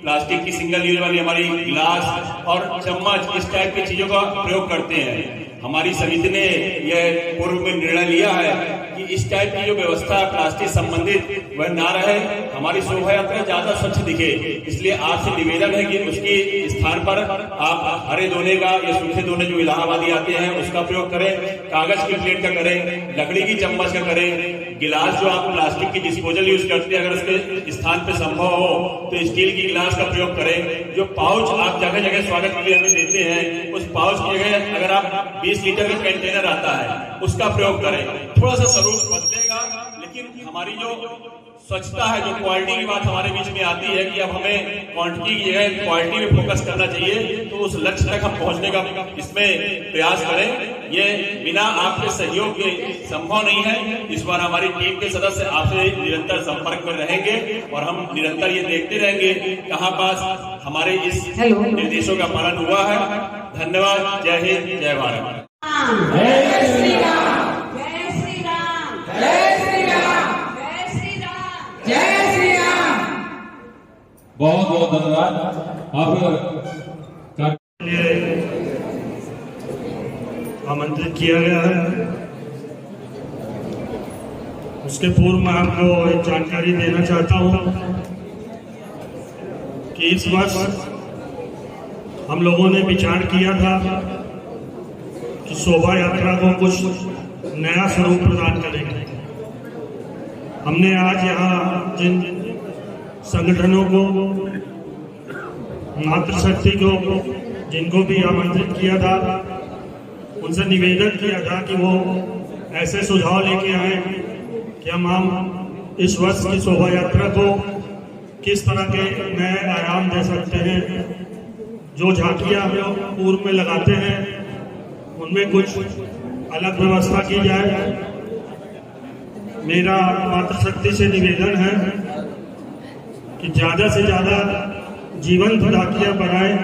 प्लास्टिक की सिंगल यूज वाली हमारी गिलास और चम्मच, इस टाइप की चीजों का प्रयोग करते हैं। हमारी समिति ने यह पूर्व में निर्णय लिया है कि इस टाइप की जो व्यवस्था प्लास्टिक संबंधित वह ना रहे, हमारी शोभा यात्रा ज्यादा स्वच्छ दिखे। इसलिए आपसे निवेदन है कि उसके स्थान पर आप हरे दोने का या सूखे दोने जो इलाहाबादी आते हैं उसका प्रयोग करें, कागज की प्लेट का करें, लकड़ी की चम्मच का करें, गिलास जो आप प्लास्टिक की डिस्पोजल यूज करते हैं अगर उसके स्थान पे संभव हो तो स्टील की गिलास का प्रयोग करें। जो पाउच आप जगह जगह स्वागत के लिए हमें देते हैं, उस पाउच की जगह अगर आप 20 लीटर का कंटेनर आता है उसका प्रयोग करें। थोड़ा सा स्वरूप बदलेगा, लेकिन हमारी जो स्वच्छता है, जो क्वालिटी की बात हमारे बीच में आती है कि अब हमें क्वांटिटी की जगह क्वालिटी में फोकस करना चाहिए, तो उस लक्ष्य तक हम पहुंचने का इसमें प्रयास करें। ये बिना आपके सहयोग के संभव नहीं है। इस बार हमारी टीम के सदस्य आपसे निरंतर संपर्क में रहेंगे और हम निरंतर ये देखते रहेंगे कहाँ पास हमारे इस निर्देशों का पालन हुआ है। धन्यवाद। जय हिंद, जय भारत। जय श्री राम, जय श्री राम, जय श्री राम, जय श्री राम, जय श्री राम। बहुत बहुत धन्यवाद। अब आमंत्रित किया गया है। उसके पूर्व मैं आपको एक जानकारी देना चाहता हूं कि इस वर्ष हम लोगों ने विचार किया था कि शोभा यात्रा को कुछ नया स्वरूप प्रदान करेंगे। हमने आज यहाँ जिन संगठनों को, मातृशक्ति को, जिनको भी आमंत्रित किया था, उनसे निवेदन किया था कि वो ऐसे सुझाव लेके आए कि हम इस वर्ष की शोभा यात्रा को किस तरह के नए आयाम दे सकते हैं। जो झांकियां हम लोग पूर्व में लगाते हैं उनमें कुछ अलग व्यवस्था की जाए। मेरा मातृशक्ति से निवेदन है कि ज्यादा से ज्यादा जीवंत झांकियां बनाएं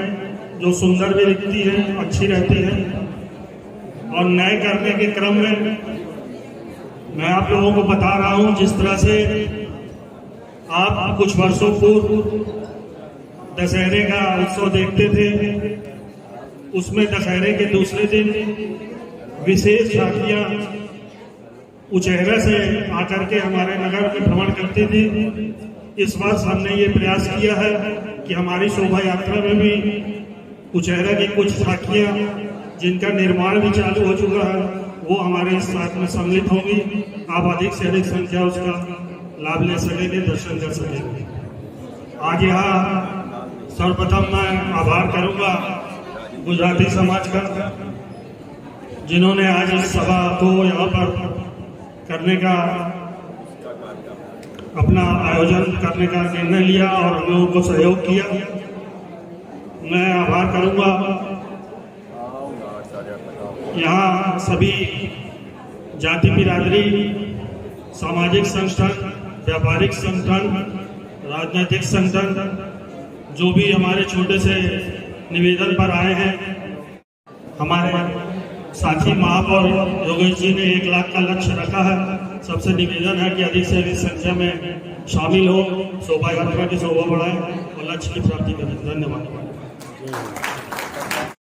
जो सुंदर भी दिखती हैं, अच्छी रहती हैं। और नए करने के क्रम में मैं आप लोगों को बता रहा हूं, जिस तरह से आप कुछ वर्षों पूर्व दशहरे का उत्सव देखते थे, उसमें दशहरे के दूसरे दिन विशेष झांकियां उचेहरा से आकर के हमारे नगर में भ्रमण करती थी। इस वर्ष हमने ये प्रयास किया है कि हमारी शोभा यात्रा में भी उचेहरा की कुछ झांकियां जिनका निर्माण भी चालू हो चुका है वो हमारे साथ में सम्मिलित होंगी। आप अधिक से अधिक संख्या उसका लाभ ले सकेंगे, दर्शन कर सकेंगे। आज यहाँ सर्वप्रथम मैं आभार करूंगा गुजराती समाज का, जिन्होंने आज इस सभा को यहाँ पर करने का, अपना आयोजन करने का निर्णय लिया और हम लोगों को सहयोग किया। मैं आभार करूंगा यहाँ सभी जाति बिरादरी, सामाजिक संगठन, व्यापारिक संगठन, राजनीतिक संगठन जो भी हमारे छोटे से निवेदन पर आए हैं। हमारे साथी महापौर योगेश जी ने 1 लाख का लक्ष्य रखा है। सबसे निवेदन है कि अधिक से अधिक संख्या में शामिल हो, शोभा यात्रा की शोभा बढ़ाएं और लक्ष्य की प्राप्ति करें। धन्यवाद।